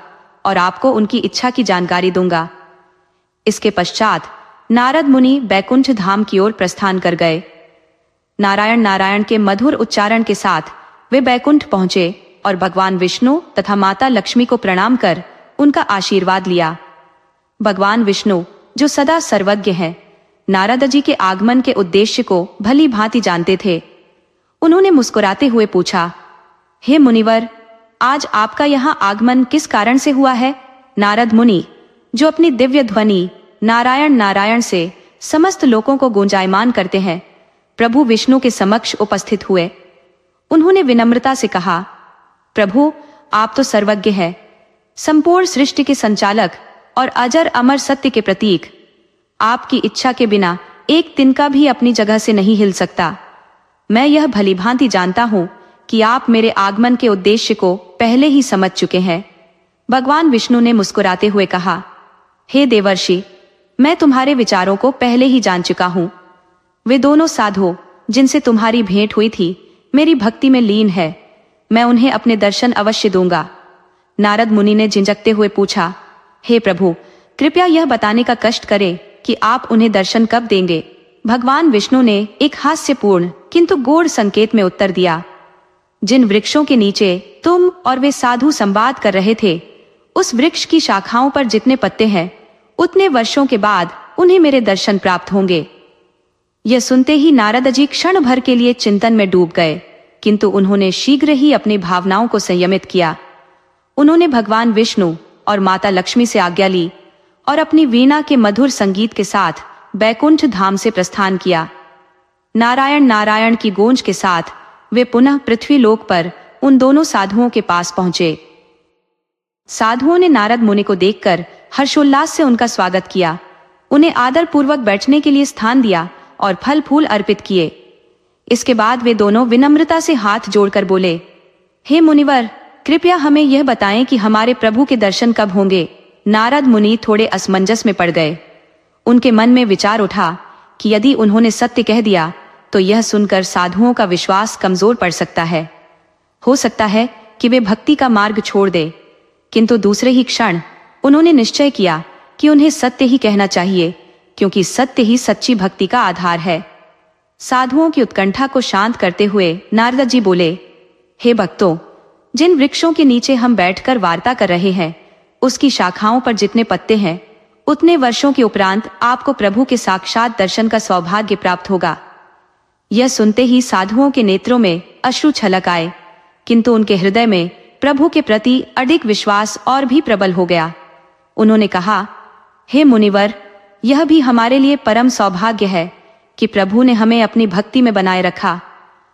और आपको उनकी इच्छा की जानकारी दूंगा। इसके पश्चात नारद मुनि बैकुंठ धाम की ओर प्रस्थान कर गए। नारायण नारायण के मधुर उच्चारण के साथ वे बैकुंठ पहुंचे और भगवान विष्णु तथा माता लक्ष्मी को प्रणाम कर उनका आशीर्वाद लिया। भगवान विष्णु, जो सदा सर्वज्ञ हैं, नारद जी के आगमन के उद्देश्य को भली भांति जानते थे। उन्होंने मुस्कुराते हुए पूछा, हे मुनिवर, आज आपका यहाँ आगमन किस कारण से हुआ है? नारद मुनि, जो अपनी दिव्य ध्वनि नारायण नारायण से समस्त लोगों को गुंजायमान करते हैं, प्रभु विष्णु के समक्ष उपस्थित हुए। उन्होंने विनम्रता से कहा, प्रभु, आप तो सर्वज्ञ हैं, संपूर्ण सृष्टि के संचालक और अजर अमर सत्य के प्रतीक। आपकी इच्छा के बिना एक तिनका भी अपनी जगह से नहीं हिल सकता। मैं यह भलीभांति जानता हूं कि आप मेरे आगमन के उद्देश्य को पहले ही समझ चुके हैं। भगवान विष्णु ने मुस्कुराते हुए कहा, हे देवर्षि, मैं तुम्हारे विचारों को पहले ही जान चुका हूं। वे दोनों साधु जिनसे तुम्हारी भेंट हुई थी, मेरी भक्ति में लीन है। मैं उन्हें अपने दर्शन अवश्य दूंगा। नारद मुनि ने झिंझकते हुए पूछा, हे प्रभु, कृपया यह बताने का कष्ट करें कि आप उन्हें दर्शन कब देंगे? भगवान विष्णु ने एक हास्यपूर्ण किंतु गूढ़ संकेत में उत्तर दिया, जिन वृक्षों के नीचे तुम और वे साधु संवाद कर रहे थे, उस वृक्ष की शाखाओं पर जितने पत्ते हैं, उतने वर्षों के बाद उन्हें मेरे दर्शन प्राप्त होंगे। यह सुनते ही नारद जी क्षण भर के लिए चिंतन में डूब गए, किंतु उन्होंने शीघ्र ही अपनी भावनाओं को संयमित किया। उन्होंने भगवान विष्णु और माता लक्ष्मी से आज्ञा ली और अपनी वीणा के मधुर संगीत के साथ बैकुंठ धाम से प्रस्थान किया। नारायण नारायण की गूंज के साथ वे पुनः पृथ्वी लोक पर उन दोनों साधुओं के पास पहुंचे। साधुओं ने नारद मुनि को देखकर हर्षोल्लास से उनका स्वागत किया, उन्हें आदर पूर्वक बैठने के लिए स्थान दिया और फल फूल अर्पित किए। इसके बाद वे दोनों विनम्रता से हाथ जोड़कर बोले, हे मुनिवर, कृपया हमें यह बताएं कि हमारे प्रभु के दर्शन कब होंगे? नारद मुनि थोड़े असमंजस में पड़ गए। उनके मन में विचार उठा कि यदि उन्होंने सत्य कह दिया तो यह सुनकर साधुओं का विश्वास कमजोर पड़ सकता है। हो सकता है कि वे भक्ति का मार्ग छोड़ दे। किंतु दूसरे ही क्षण उन्होंने निश्चय किया कि उन्हें सत्य ही कहना चाहिए, क्योंकि सत्य ही सच्ची भक्ति का आधार है। साधुओं की उत्कंठा को शांत करते हुए नारद जी बोले, हे भक्तों, जिन वृक्षों के नीचे हम बैठकर वार्ता कर रहे हैं, उसकी शाखाओं पर जितने पत्ते हैं, उतने वर्षों के उपरांत आपको प्रभु के साक्षात दर्शन का सौभाग्य प्राप्त होगा। यह सुनते ही साधुओं के नेत्रों में अश्रु छलक आए, किंतु उनके हृदय में प्रभु के प्रति अधिक विश्वास और भी प्रबल हो गया। उन्होंने कहा, हे मुनिवर, यह भी हमारे लिए परम सौभाग्य है कि प्रभु ने हमें अपनी भक्ति में बनाए रखा।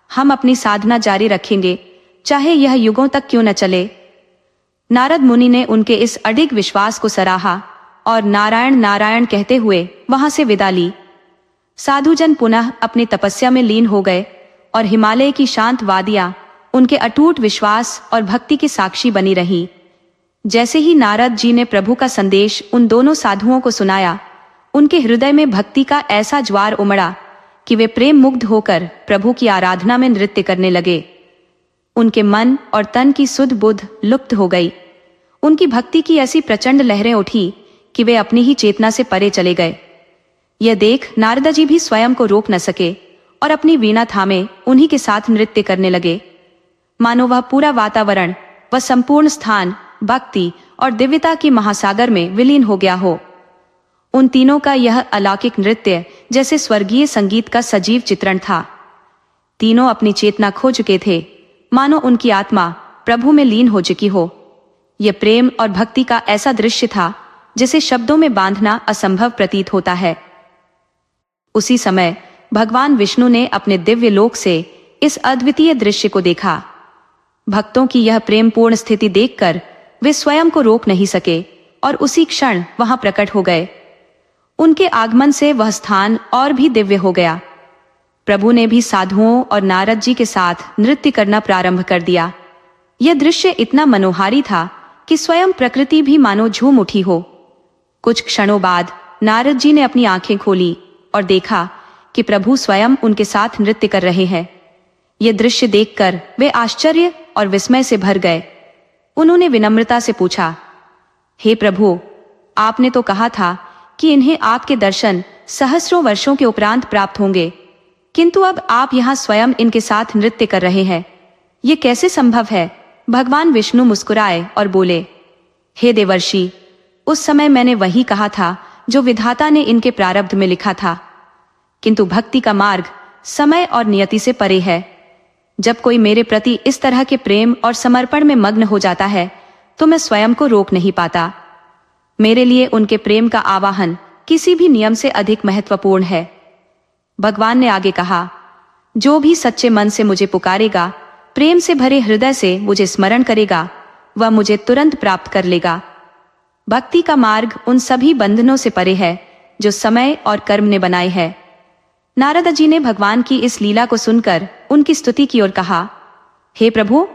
हम अपनी साधना जारी रखेंगे, चाहे यह युगों तक क्यों न चले। नारद मुनि ने उनके इस अडिग विश्वास को सराहा और नारायण नारायण कहते हुए वहां से विदा ली। साधुजन पुनः अपनी तपस्या में लीन हो गए और हिमालय की शांत वादियां उनके अटूट विश्वास और भक्ति की साक्षी बनी रही। जैसे ही नारद जी ने प्रभु का संदेश उन दोनों साधुओं को सुनाया, उनके हृदय में भक्ति का ऐसा ज्वार उमड़ा कि वे प्रेम मुग्ध होकर प्रभु की आराधना में नृत्य करने लगे। उनके मन और तन की सुध बुध लुप्त हो गई। उनकी भक्ति की ऐसी प्रचंड लहरें उठी कि वे अपनी ही चेतना से परे चले गए। यह देख नारदा जी भी स्वयं को रोक न सके और अपनी वीणा थामे उन्हीं के साथ नृत्य करने लगे, मानो वह पूरा वातावरण, वह संपूर्ण स्थान भक्ति और दिव्यता की महासागर में विलीन हो गया हो। उन तीनों का यह अलौकिक नृत्य जैसे स्वर्गीय संगीत का सजीव चित्रण था। तीनों अपनी चेतना खो चुके थे, मानो उनकी आत्मा प्रभु में लीन हो चुकी हो। यह प्रेम और भक्ति का ऐसा दृश्य था जिसे शब्दों में बांधना असंभव प्रतीत होता है। उसी समय भगवान विष्णु ने अपने दिव्य लोक से इस अद्वितीय दृश्य को देखा। भक्तों की यह प्रेमपूर्ण स्थिति देखकर वे स्वयं को रोक नहीं सके और उसी क्षण वहां प्रकट हो गए। उनके आगमन से वह स्थान और भी दिव्य हो गया। प्रभु ने भी साधुओं और नारद जी के साथ नृत्य करना प्रारंभ कर दिया। यह दृश्य इतना मनोहारी था कि स्वयं प्रकृति भी मानो झूम उठी हो। कुछ क्षणों बाद नारद जी ने अपनी आंखें खोली और देखा कि प्रभु स्वयं उनके साथ नृत्य कर रहे हैं। यह दृश्य देखकर वे आश्चर्य और विस्मय से भर गए। उन्होंने विनम्रता से पूछा, हे प्रभु, आपने तो कहा था कि इन्हें आपके दर्शन सहस्रों वर्षों के उपरांत प्राप्त होंगे, किंतु अब आप यहाँ स्वयं इनके साथ नृत्य कर रहे हैं। ये कैसे संभव है? भगवान विष्णु मुस्कुराए और बोले, हे देवर्षि, उस समय मैंने वही कहा था जो विधाता ने इनके प्रारब्ध में लिखा था, किंतु भक्ति का मार्ग समय और नियति से परे है। जब कोई मेरे प्रति इस तरह के प्रेम और समर्पण में मग्न हो जाता है तो मैं स्वयं को रोक नहीं पाता। मेरे लिए उनके प्रेम का आवाहन किसी भी नियम से अधिक महत्वपूर्ण है। भगवान ने आगे कहा, जो भी सच्चे मन से मुझे पुकारेगा, प्रेम से भरे हृदय से मुझे स्मरण करेगा, वह मुझे तुरंत प्राप्त कर लेगा। भक्ति का मार्ग उन सभी बंधनों से परे है जो समय और कर्म ने बनाए है। नारद जी ने भगवान की इस लीला को सुनकर उनकी स्तुति की और कहा, हे प्रभु,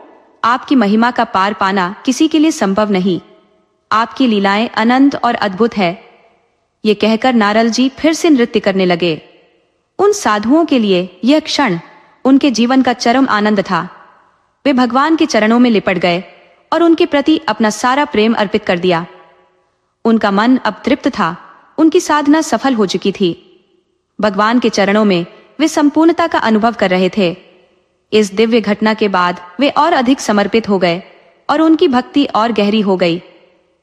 आपकी महिमा का पार पाना किसी के लिए संभव नहीं। आपकी लीलाएं अनंत और अद्भुत है। ये कहकर नारद जी फिर से नृत्य करने लगे। उन साधुओं के लिए यह क्षण उनके जीवन का चरम आनंद था। वे भगवान के चरणों में लिपट गए और उनके प्रति अपना सारा प्रेम अर्पित कर दिया। उनका मन अब तृप्त था, उनकी साधना सफल हो चुकी थी। भगवान के चरणों में वे संपूर्णता का अनुभव कर रहे थे। इस दिव्य घटना के बाद वे और अधिक समर्पित हो गए और उनकी भक्ति और गहरी हो गई।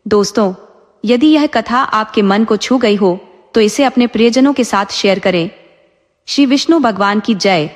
दोस्तों, यदि यह कथा आपके मन को छू गई हो तो इसे अपने प्रियजनों के साथ शेयर करें। श्री विष्णु भगवान की जय।